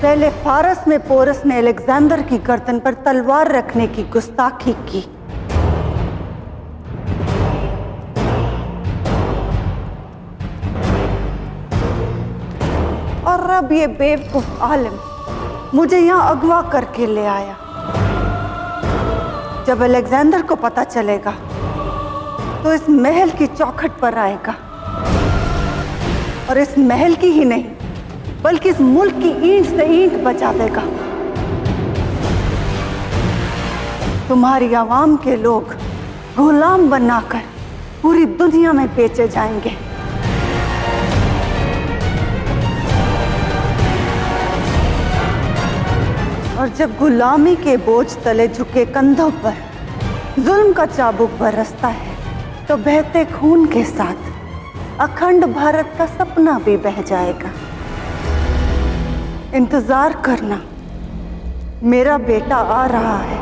पहले फारस में पोरस ने अलेक्जेंडर की गर्दन पर तलवार रखने की गुस्ताखी की, और अब ये बेवकूफ आलिम मुझे यहाँ अगवा करके ले आया। जब अलेक्जेंडर को पता चलेगा तो इस महल की चौखट पर आएगा, और इस महल की ही नहीं बल्कि इस मुल्क की ईंट से ईंट बचा देगा। तुम्हारी आवाम के लोग गुलाम बनाकर पूरी दुनिया में बेचे जाएंगे। और जब गुलामी के बोझ तले झुके कंधों पर जुल्म का चाबुक बरसता है, तो बहते खून के साथ अखंड भारत का सपना भी बह जाएगा। इंतजार करना, मेरा बेटा आ रहा है,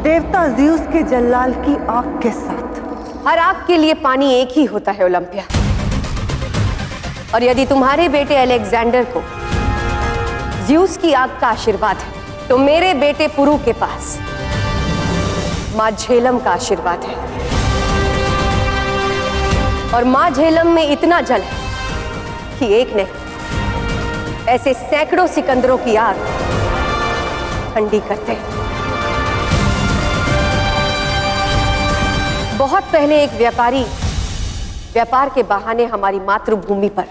देवता ज़्यूस के जलाल की आग के साथ। हर आग के लिए पानी एक ही होता है ओलंपिया, और यदि तुम्हारे बेटे अलेक्जेंडर को ज़्यूस की आग का आशीर्वाद है तो मेरे बेटे पुरु के पास मां झेलम का आशीर्वाद है। और मां झेलम में इतना जल है कि एक नहीं ऐसे सैकड़ों सिकंदरों की आग ठंडी करते हैं। बहुत पहले एक व्यापारी व्यापार के बहाने हमारी मातृभूमि पर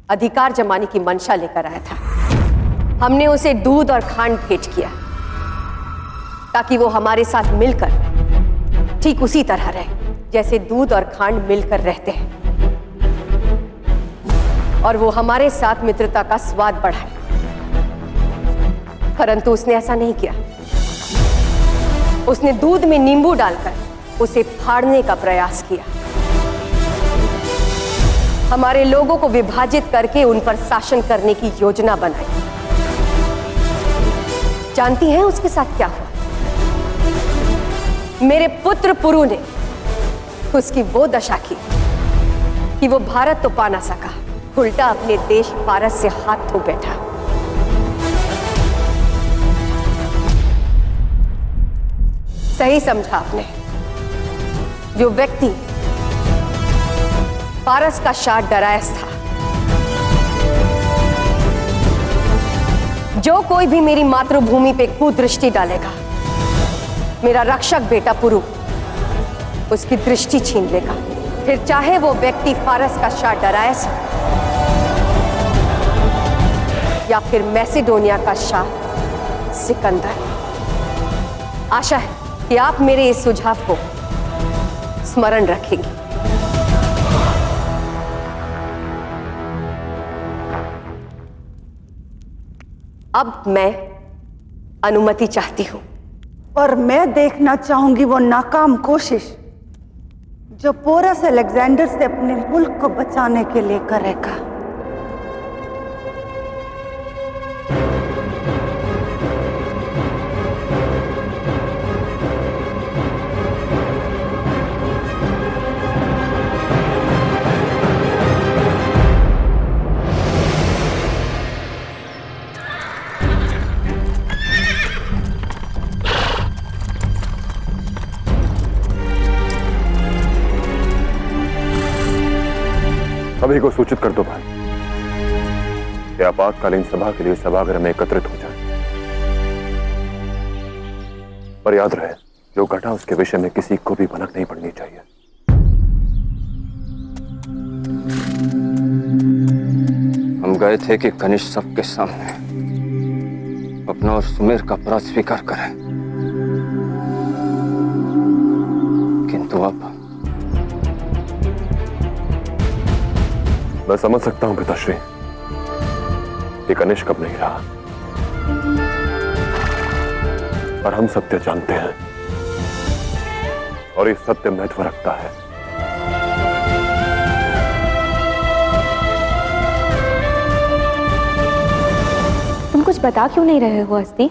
अधिकार जमाने की मंशा लेकर आया था। हमने उसे दूध और खांड भेंट किया ताकि वो हमारे साथ मिलकर ठीक उसी तरह रहे जैसे दूध और खांड मिलकर रहते हैं, और वो हमारे साथ मित्रता का स्वाद बढ़ाए। परंतु उसने ऐसा नहीं किया। उसने दूध में नींबू डालकर उसे फाड़ने का प्रयास किया, हमारे लोगों को विभाजित करके उन पर शासन करने की योजना बनाई। जानती हैं उसके साथ क्या हुआ? मेरे पुत्र पुरु ने उसकी वो दशा की कि वो भारत तो पा ना सका, उल्टा अपने देश भारत से हाथ धो बैठा। सही समझा आपने। जो व्यक्ति पारस का शाह डरायस था, जो कोई भी मेरी मातृभूमि पे कुदृष्टि डालेगा, मेरा रक्षक बेटा पुरु उसकी दृष्टि छीन लेगा, फिर चाहे वो व्यक्ति फारस का शाह डरायस हो या फिर मैसेडोनिया का शाह सिकंदर। आशा है कि आप मेरे इस सुझाव को स्मरण रखेंगे। अब मैं अनुमति चाहती हूं। और मैं देखना चाहूंगी वो नाकाम कोशिश जो पोरस अलेक्जेंडर से अपने मुल्क को बचाने के लिए करेगा। सभी को सूचित कर दो भाई कि आपातकालीन सभा के लिए सभागृह में एकत्रित हो जाए। पर याद रहे, जो घटा उसके विषय में किसी को भी भनक नहीं पड़नी चाहिए। हम गए थे कि कनिष्क सबके सामने अपना और सुमेर का अपराध स्वीकार करें, किंतु अब मैं समझ सकता हूं पिताश्री कि कनिष्क अब नहीं रहा, पर हम सत्य जानते हैं और ये सत्य महत्व रखता है। तुम कुछ बता क्यों नहीं रहे हो हस्ती?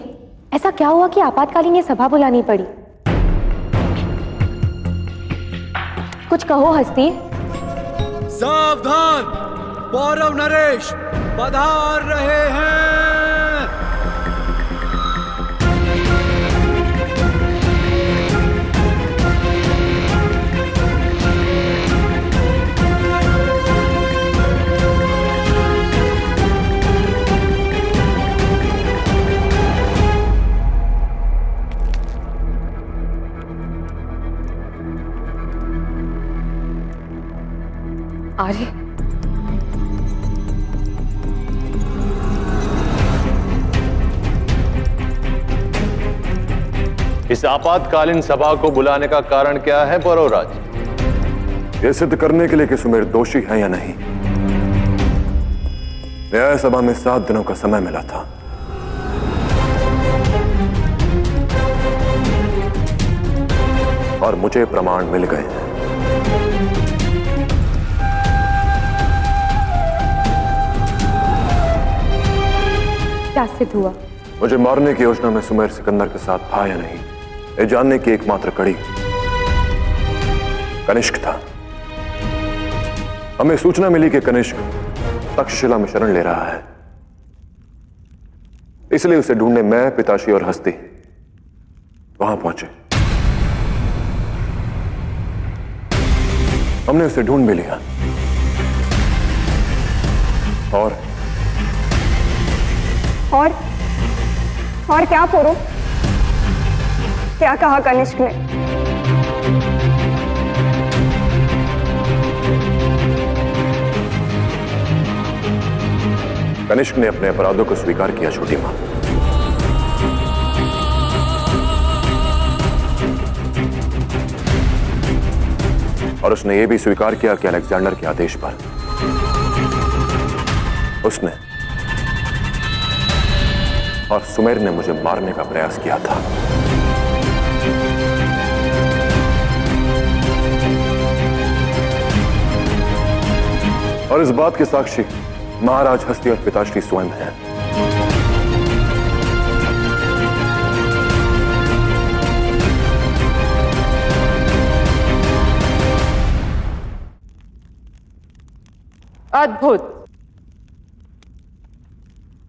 ऐसा क्या हुआ कि आपातकालीन ये सभा बुलानी पड़ी? कुछ कहो हस्ती। सावधान, पौरव नरेश पधार रहे हैं। आर्य, इस आपातकालीन सभा को बुलाने का कारण क्या है पौरवराज? यह सिद्ध करने के लिए कि सुमेर दोषी है या नहीं। न्याय सभा में 7 दिनों का समय मिला था। और मुझे प्रमाण मिल गए हैं। क्या सिद्ध हुआ? मुझे मारने की योजना में सुमेर सिकंदर के साथ था या नहीं, ये जानने की एकमात्र कड़ी कनिष्क था। हमें सूचना मिली कि कनिष्क तक्षशिला में शरण ले रहा है। इसलिए उसे ढूंढने मैं, पिताश्री और हस्ती वहां पहुंचे। हमने उसे ढूंढ भी लिया और क्या पुरु? क्या कहा कनिष्क ने? कनिष्क ने अपने अपराधों को स्वीकार किया छोटी मां। और उसने यह भी स्वीकार किया कि अलेक्जेंडर के आदेश पर उसने और सुमेर ने मुझे मारने का प्रयास किया था। और इस बात के साक्षी महाराज हस्ती और पिताश्री स्वयं हैं। अद्भुत,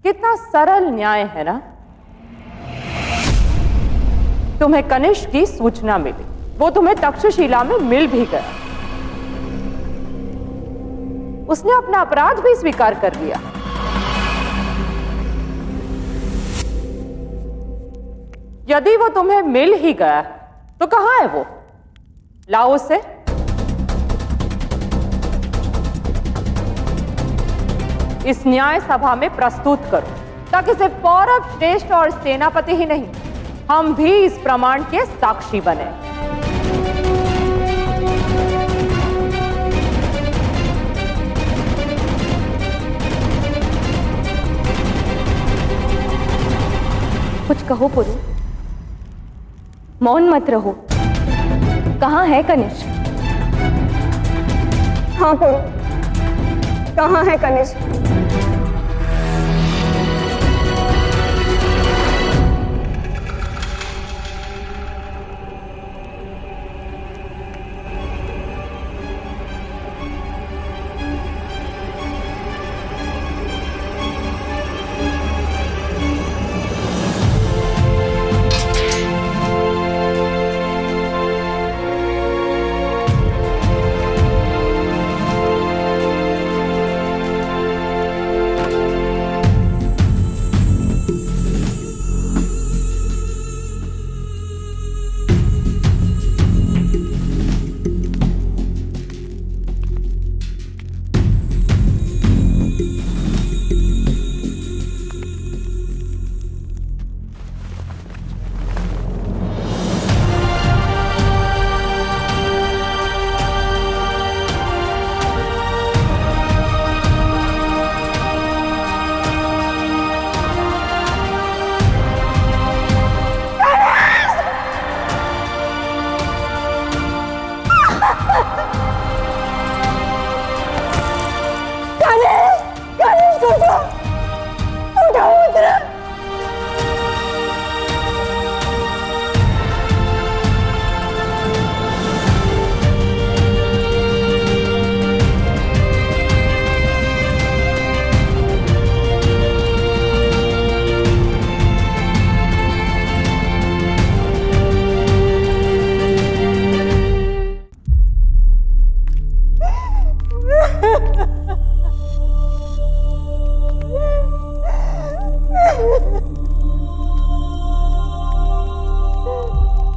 कितना सरल न्याय है ना। तुम्हें कनिष्क की सूचना मिली, वो तुम्हें तक्षशिला में मिल भी गया, उसने अपना अपराध भी स्वीकार कर लिया। यदि वो तुम्हें मिल ही गया तो कहां है वो? लाओ उसे। इस न्याय सभा में प्रस्तुत करो, ताकि सिर्फ पौरव श्रेष्ठ और सेनापति ही नहीं, हम भी इस प्रमाण के साक्षी बने। कुछ कहो पुरु, मौन मत रहो। कहाँ है कनिष्क? हाँ पुरु, कहाँ है कनिष्क?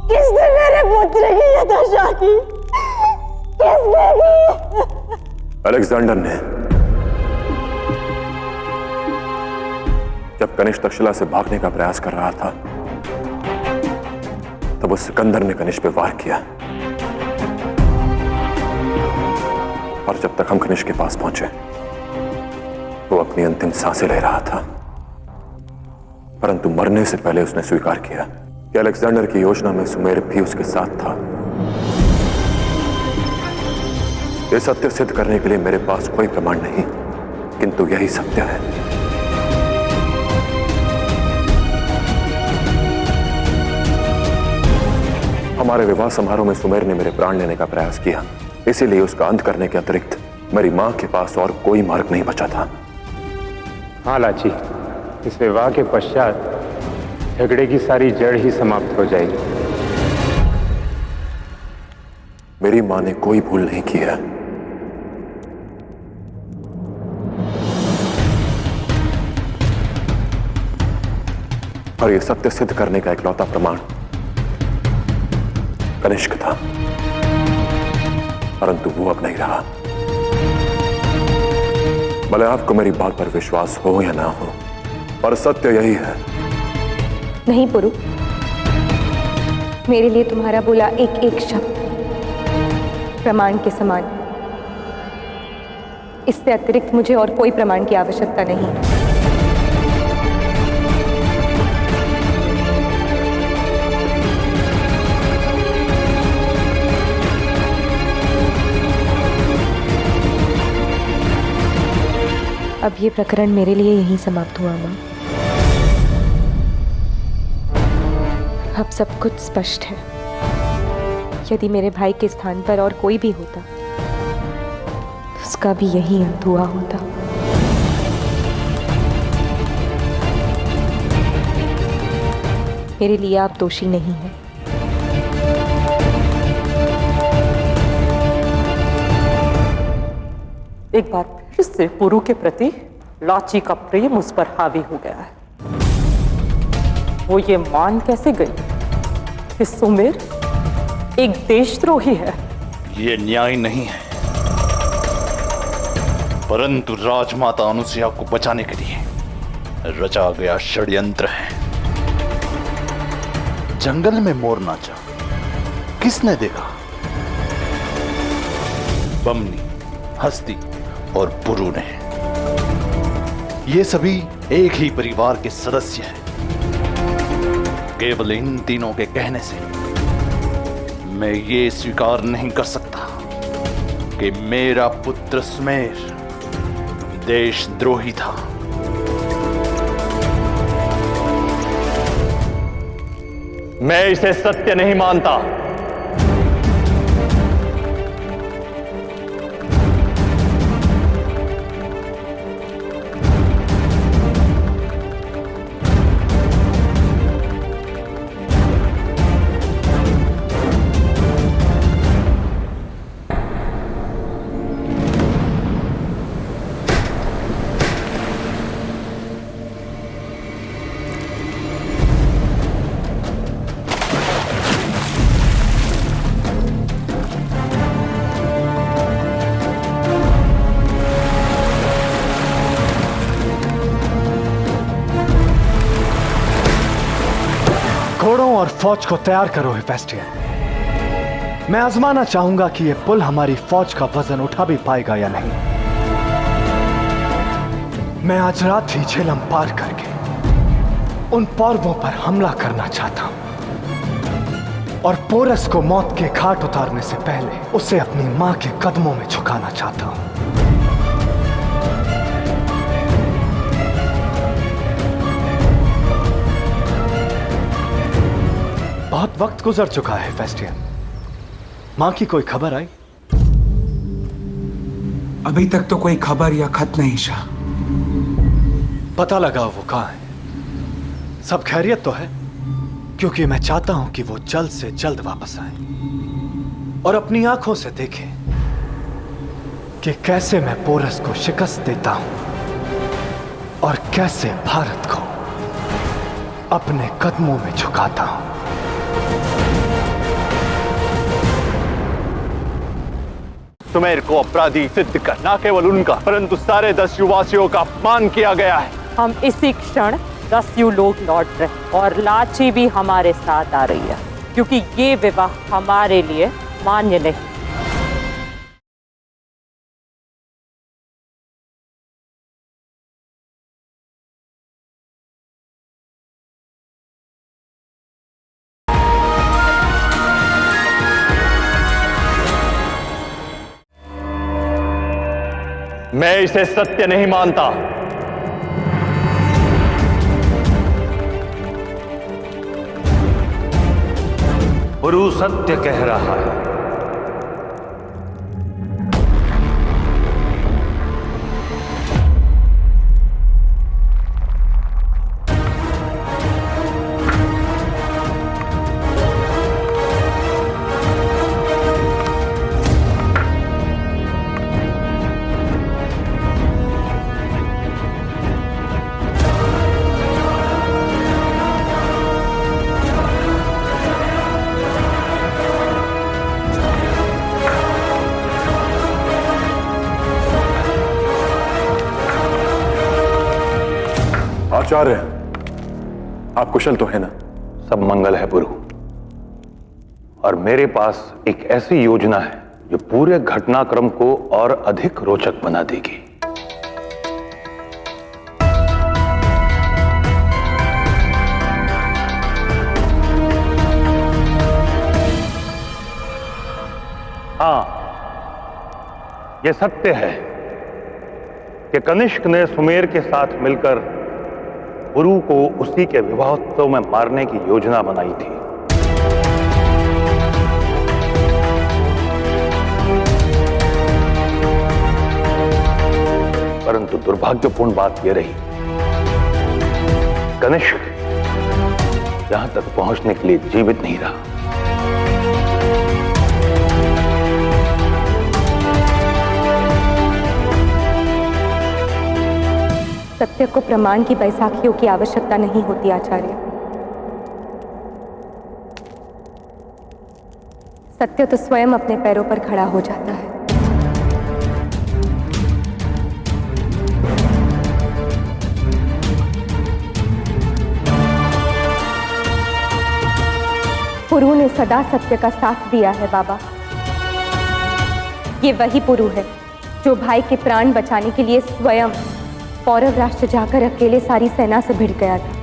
किसने मेरे पुत्र की ये दशा की? किसने की? अलेक्जेंडर ने। जब कनिष्क तक्षशिला से भागने का प्रयास कर रहा था, तब उस सिकंदर ने कनिष्क पे वार किया। और जब तक हम कनिष्क के पास पहुंचे, वो अपनी अंतिम सांसें ले रहा था। परंतु मरने से पहले उसने स्वीकार किया कि अलेक्जेंडर की योजना में सुमेर भी उसके साथ था। यह सत्य सिद्ध करने के लिए मेरे पास कोई प्रमाण नहीं, किंतु यही सत्य है। हमारे विवाह समारोह में सुमेर ने मेरे प्राण लेने का प्रयास किया, इसीलिए उसका अंत करने के अतिरिक्त मेरी मां के पास और कोई मार्ग नहीं बचा था। हाँ लाची, इस विवाह के पश्चात झगड़े की सारी जड़ ही समाप्त हो जाएगी। मेरी मां ने कोई भूल नहीं की है। और यह सत्य सिद्ध करने का इकलौता प्रमाण कनिष्क था, परंतु वो अब नहीं रहा। भले आपको मेरी बात पर विश्वास हो या ना हो, पर सत्य यही है। नहीं पुरु, मेरे लिए तुम्हारा बोला एक एक शब्द प्रमाण के समान है। इससे अतिरिक्त मुझे और कोई प्रमाण की आवश्यकता नहीं। अब ये प्रकरण मेरे लिए यहीं समाप्त हुआ मां। अब सब कुछ स्पष्ट है। यदि मेरे भाई के स्थान पर और कोई भी होता तो उसका भी यही अंत हुआ होता। मेरे लिए आप दोषी नहीं हैं। एक बार फिर से पुरु के प्रति लाची का प्रेम उस पर हावी हो गया है। वो ये मान कैसे गई कि सुमेर एक देशद्रोही है? ये न्याय नहीं है, परंतु राजमाता अनुसुया को बचाने के लिए रचा गया षड्यंत्र है। जंगल में मोर नाचा, किसने देखा? बमनी, हस्ती और पुरु ने। ये सभी एक ही परिवार के सदस्य हैं। केवल इन तीनों के कहने से मैं ये स्वीकार नहीं कर सकता कि मेरा पुत्र सुमेर देशद्रोही था। मैं इसे सत्य नहीं मानता। घोड़ों और फौज को तैयार करो हेफेस्टियन। मैं आजमाना चाहूंगा कि यह पुल हमारी फौज का वजन उठा भी पाएगा या नहीं। मैं आज रात ही झेलम पार करके उन पौरवों पर हमला करना चाहता हूं और पोरस को मौत के घाट उतारने से पहले उसे अपनी मां के कदमों में झुकाना चाहता हूं। बहुत वक्त गुजर चुका है हेफेस्टियन। मां की कोई खबर आई? अभी तक तो कोई खबर या खत नहीं शाह। पता लगा वो कहां है? सब खैरियत तो है? क्योंकि मैं चाहता हूं कि वो जल्द से जल्द वापस आए और अपनी आंखों से देखें कि कैसे मैं पोरस को शिकस्त देता हूं और कैसे भारत को अपने कदमों में झुकाता हूं। सुमेर को अपराधी सिद्ध कर न केवल उनका परंतु सारे 10 युवासियों का अपमान किया गया है। हम इसी क्षण 10 लोग लौट रहे और लाची भी हमारे साथ आ रही है, क्योंकि ये विवाह हमारे लिए मान्य नहीं। मैं इसे सत्य नहीं मानता। पुरु सत्य कह रहा है। आचार्य, आप कुशल तो है ना? सब मंगल है पुरु। और मेरे पास एक ऐसी योजना है जो पूरे घटनाक्रम को और अधिक रोचक बना देगी। हाँ, यह सत्य है कि कनिष्क ने सुमेर के साथ मिलकर पुरु को उसी के विवाहोत्सव में मारने की योजना बनाई थी। परंतु दुर्भाग्यपूर्ण बात यह रही, कनिष्क यहां तक पहुंचने के लिए जीवित नहीं रहा। सत्य को प्रमाण की बैसाखियों की आवश्यकता नहीं होती आचार्य। सत्य तो स्वयं अपने पैरों पर खड़ा हो जाता है। पुरु ने सदा सत्य का साथ दिया है बाबा। ये वही पुरु है जो भाई के प्राण बचाने के लिए स्वयं पौरव राष्ट्र जाकर अकेले सारी सेना से भिड़ गया था।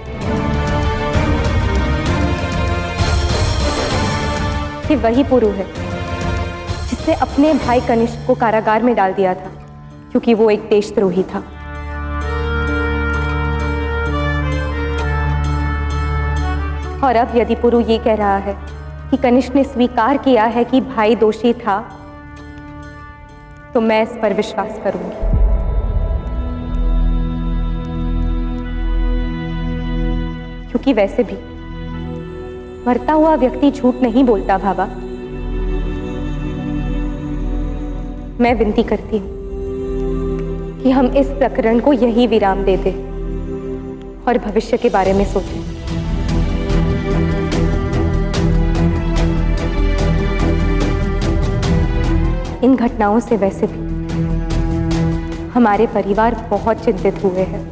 ये वही पुरु है जिसने अपने भाई कनिष्क को कारागार में डाल दिया था क्योंकि वो एक देशद्रोही था। और अब यदि पुरु ये कह रहा है कि कनिष्क ने स्वीकार किया है कि भाई दोषी था, तो मैं इस पर विश्वास करूंगी। क्योंकि वैसे भी मरता हुआ व्यक्ति झूठ नहीं बोलता बाबा। मैं विनती करती हूं कि हम इस प्रकरण को यही विराम दे दें और भविष्य के बारे में सोचें। इन घटनाओं से वैसे भी हमारे परिवार बहुत चिंतित हुए हैं।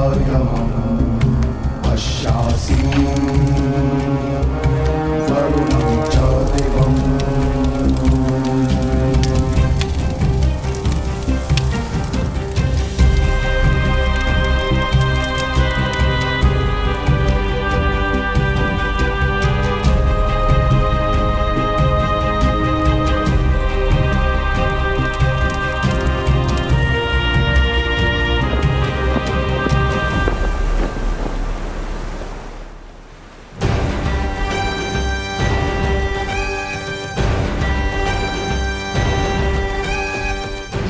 कार्यमहं पश्यासि वरुणं च दिवम्।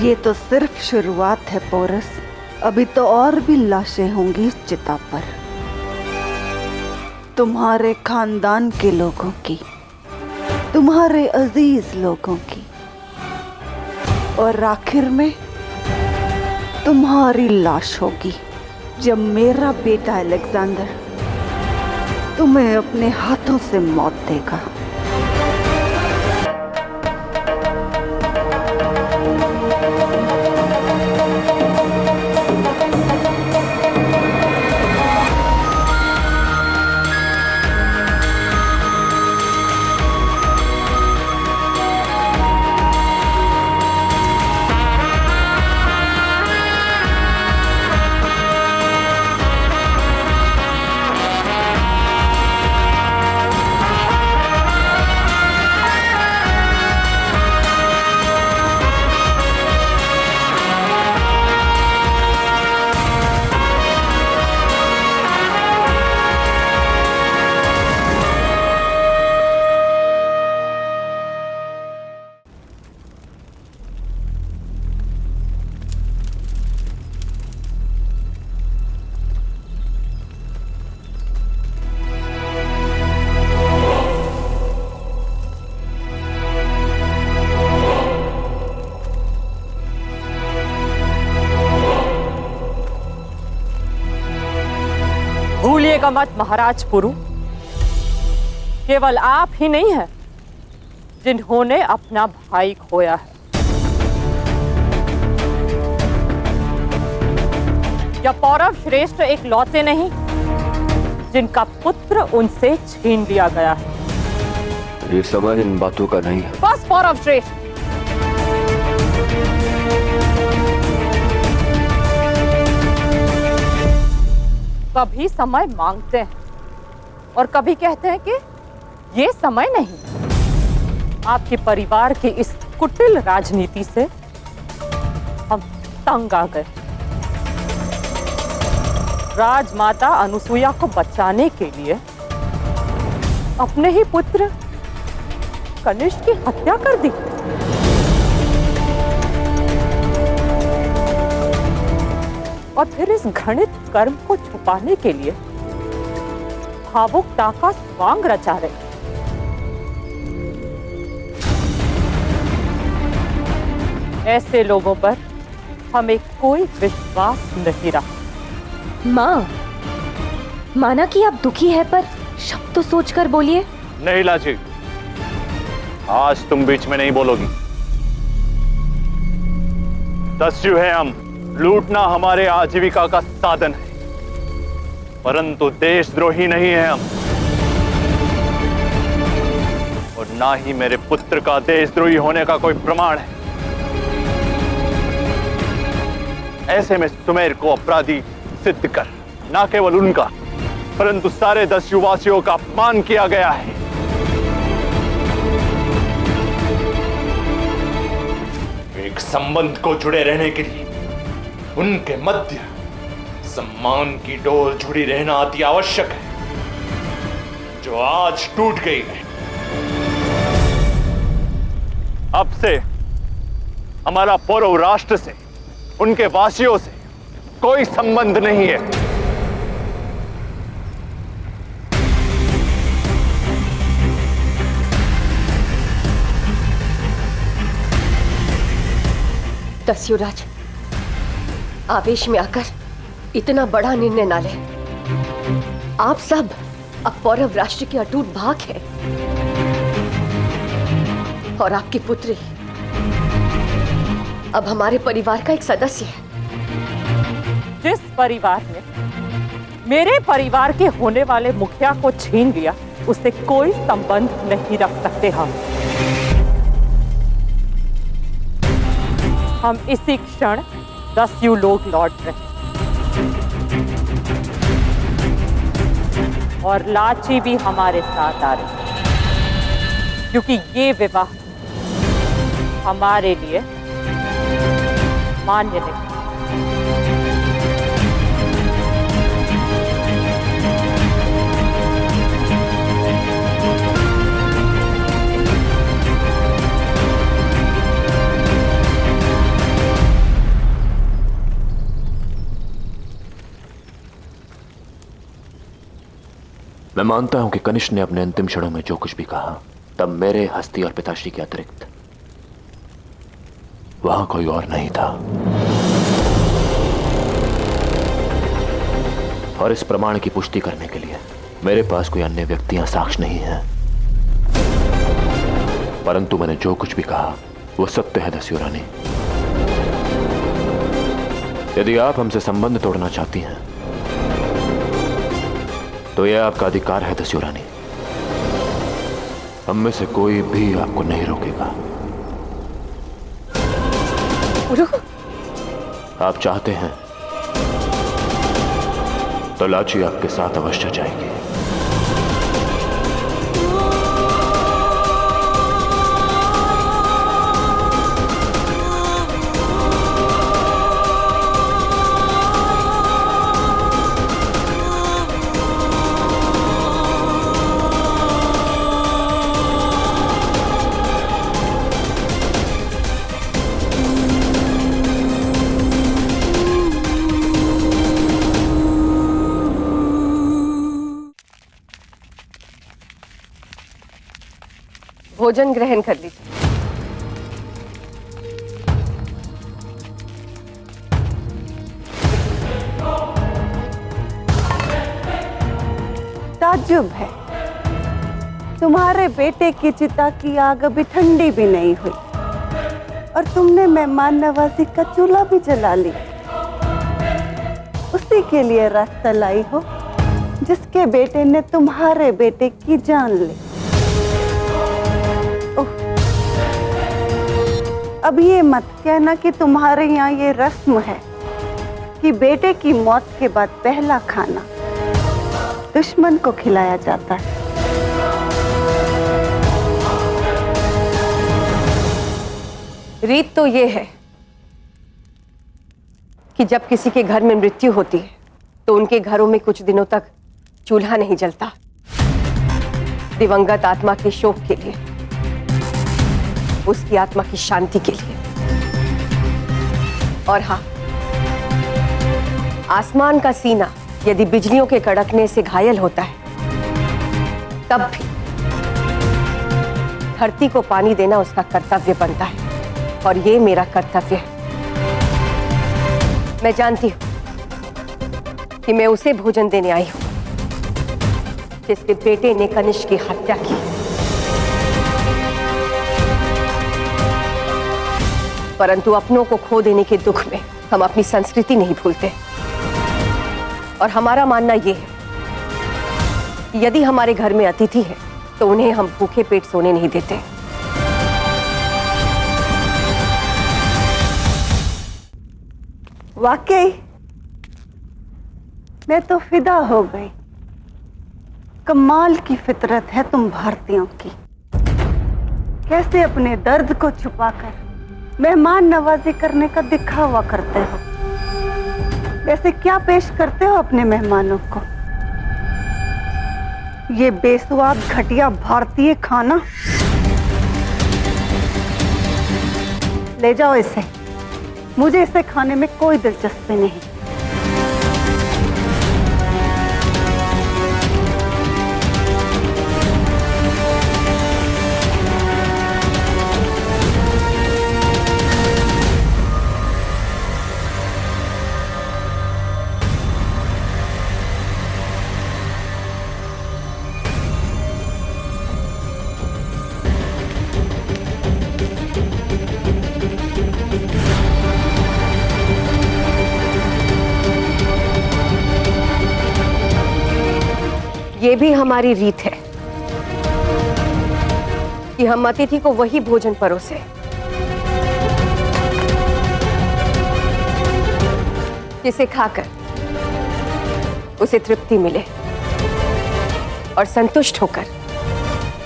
ये तो सिर्फ शुरुआत है पोरस, अभी तो और भी लाशें होंगी इस चिता पर, तुम्हारे खानदान के लोगों की, तुम्हारे अजीज लोगों की, और आखिर में तुम्हारी लाश होगी जब मेरा बेटा अलेक्जेंडर तुम्हें अपने हाथों से मौत देगा। भूलिएगा मत महाराज पुरु, केवल आप ही नहीं हैं जिन्होंने अपना भाई खोया है। या पौरव श्रेष्ठ एक लौते नहीं जिनका पुत्र उनसे छीन लिया गया है। ये समय इन बातों का नहीं है। बस पौरव श्रेष्ठ, कभी समय मांगते हैं और कभी कहते हैं कि ये समय नहीं। आपके परिवार की इस कुटिल राजनीति से हम तंग आ गए। राजमाता अनुसुईया को बचाने के लिए अपने ही पुत्र कनिष्क की हत्या कर दी। और फिर इस घृणित कर्म को छुपाने के लिए भावुकता का स्वांग रचा रहे। ऐसे लोगों पर हमें कोई विश्वास नहीं रहा। माँ, माना कि आप दुखी है, पर शब्द तो सोचकर बोलिए। नहीं लाची, आज तुम बीच में नहीं बोलोगी। दस्यु है हम, लूटना हमारे आजीविका का साधन है, परंतु देशद्रोही नहीं है हम, और ना ही मेरे पुत्र का देशद्रोही होने का कोई प्रमाण है। ऐसे में सुमेर को अपराधी सिद्ध कर ना केवल उनका परंतु सारे दस्युवासियों का अपमान किया गया है। एक संबंध को जुड़े रहने के लिए उनके मध्य सम्मान की डोर जुड़ी रहना अति आवश्यक है, जो आज टूट गई है। अब से हमारा पौरव राष्ट्र से, उनके वासियों से कोई संबंध नहीं है। दस्युराज, आवेश में आकर इतना बड़ा निर्णय ना ले। आप सब अब पौरव राष्ट्र के अटूट भाग हैं, और आपकी पुत्री अब हमारे परिवार का एक सदस्य है। जिस परिवार ने मेरे परिवार के होने वाले मुखिया को छीन लिया, उससे कोई संबंध नहीं रख सकते हम इसी क्षण 10 लोग लौट रहे और लाची भी हमारे साथ आ रही, क्योंकि ये विवाह हमारे लिए मान्य नहीं। मैं मानता हूं कि कनिष्क ने अपने अंतिम क्षणों में जो कुछ भी कहा, तब मेरे हस्ती और पिताश्री के अतिरिक्त वहां कोई और नहीं था। और इस प्रमाण की पुष्टि करने के लिए मेरे पास कोई अन्य व्यक्तियां साक्ष्य नहीं है, परंतु मैंने जो कुछ भी कहा वो सत्य है दस्यु रानी। यदि आप हमसे संबंध तोड़ना चाहती हैं तो यह आपका अधिकार है दस्यु रानी। हम में से कोई भी आपको नहीं रोकेगा। आप चाहते हैं तो लाची आपके साथ अवश्य जाएगी। भोजन ग्रहण कर लीजिए। ताज्जुब है, तुम्हारे बेटे की चिता की आग अभी ठंडी भी नहीं हुई और तुमने मेहमान नवाजी का चूल्हा भी जला लिया। उसी के लिए रास्ता लाई हो जिसके बेटे ने तुम्हारे बेटे की जान ली। अब ये मत कहना कि तुम्हारे यहाँ ये रस्म है कि बेटे की मौत के बाद पहला खाना दुश्मन को खिलाया जाता है। रीत तो ये है कि जब किसी के घर में मृत्यु होती है तो उनके घरों में कुछ दिनों तक चूल्हा नहीं जलता, दिवंगत आत्मा के शोक के लिए, उसकी आत्मा की शांति के लिए। और हाँ, आसमान का सीना यदि बिजलियों के कड़कने से घायल होता है तब भी धरती को पानी देना उसका कर्तव्य बनता है, और ये मेरा कर्तव्य है। मैं जानती हूं कि मैं उसे भोजन देने आई हूं जिसके बेटे ने कनिष्क की हत्या की। परंतु अपनों को खो देने के दुख में हम अपनी संस्कृति नहीं भूलते, और हमारा मानना यह है कि यदि हमारे घर में अतिथि है तो उन्हें हम भूखे पेट सोने नहीं देते। वाकई मैं तो फिदा हो गई। कमाल की फितरत है तुम भारतीयों की। कैसे अपने दर्द को छुपाकर मेहमान नवाजी करने का दिखावा करते हो। वैसे क्या पेश करते हो अपने मेहमानों को? ये बेस्वाद घटिया भारतीय खाना। ले जाओ इसे, मुझे इसे खाने में कोई दिलचस्पी नहीं। ये भी हमारी रीत है कि हम अतिथि को वही भोजन परोसे जिसे खाकर उसे तृप्ति मिले और संतुष्ट होकर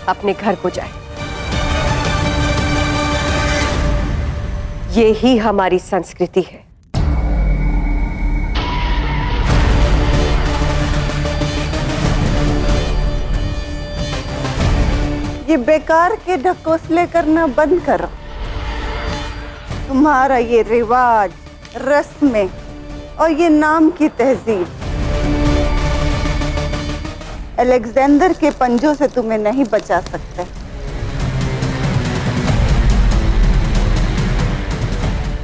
अपने घर को जाए। ये ही हमारी संस्कृति है। ये बेकार के ढकोसले करना बंद करो। तुम्हारा ये रिवाज, रस्में और ये नाम की तहजीब अलेक्जेंडर के पंजों से तुम्हें नहीं बचा सकते।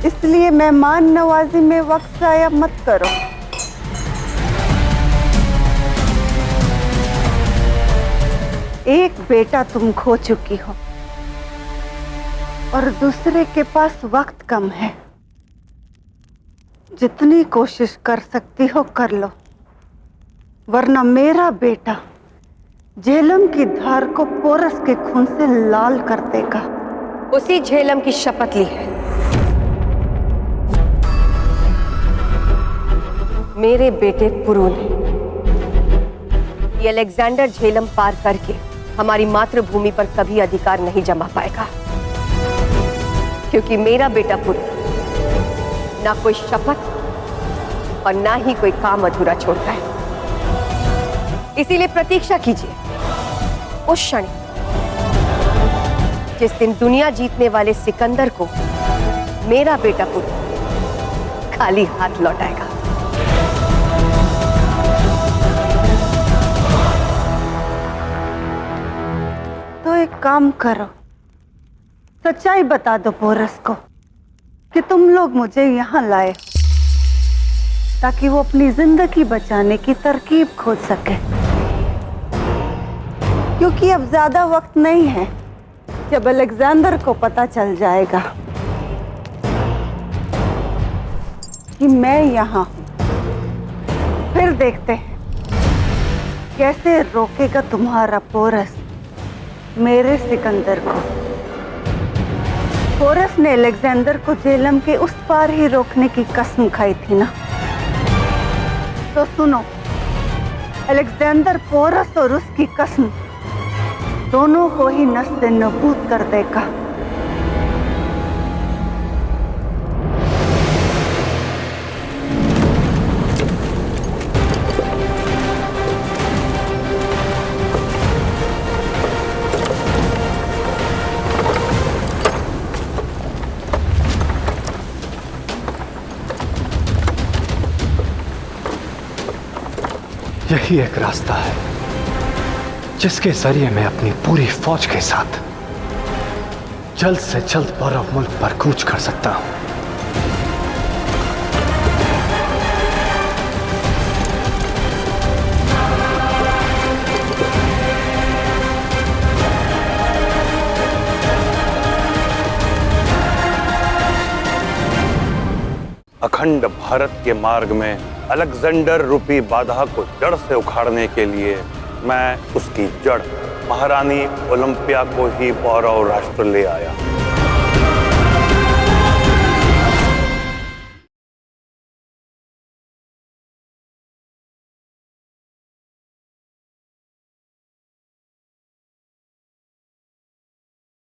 इसलिए मेहमान नवाजी में वक्त जाया मत करो। एक बेटा तुम खो चुकी हो और दूसरे के पास वक्त कम है। जितनी कोशिश कर सकती हो कर लो, वरना मेरा बेटा झेलम की धार को पोरस के खून से लाल कर देगा। उसी झेलम की शपथ ली है। मेरे बेटे पुरु ने ये अलेक्जेंडर झेलम पार करके हमारी मातृभूमि पर कभी अधिकार नहीं जमा पाएगा, क्योंकि मेरा बेटा पुरु ना कोई शपथ और ना ही कोई काम अधूरा छोड़ता है। इसीलिए प्रतीक्षा कीजिए उस क्षण जिस दिन दुनिया जीतने वाले सिकंदर को मेरा बेटा पुरु खाली हाथ लौटाएगा। तो एक काम करो, सच्चाई बता दो पोरस को कि तुम लोग मुझे यहाँ लाए ताकि वो अपनी जिंदगी बचाने की तरकीब खोज सके, क्योंकि अब ज्यादा वक्त नहीं है। जब अलेक्जेंडर को पता चल जाएगा कि मैं यहाँ हूं, फिर देखते हैं कैसे रोकेगा तुम्हारा पोरस मेरे सिकंदर को। पोरस ने अलेक्जेंडर को झेलम के उस पार ही रोकने की कसम खाई थी ना, तो सुनो, अलेक्जेंडर पोरस और उसकी कसम दोनों को ही नस्ते नबूद कर देगा। यही एक रास्ता है जिसके जरिए मैं अपनी पूरी फौज के साथ जल्द से जल्द बौरव मुल्क पर कूच कर सकता हूं। अखंड भारत के मार्ग में अलेक्जेंडर रूपी बाधा को जड़ से उखाड़ने के लिए मैं उसकी जड़ महारानी ओलंपिया को ही पौरव राष्ट्र ले आया।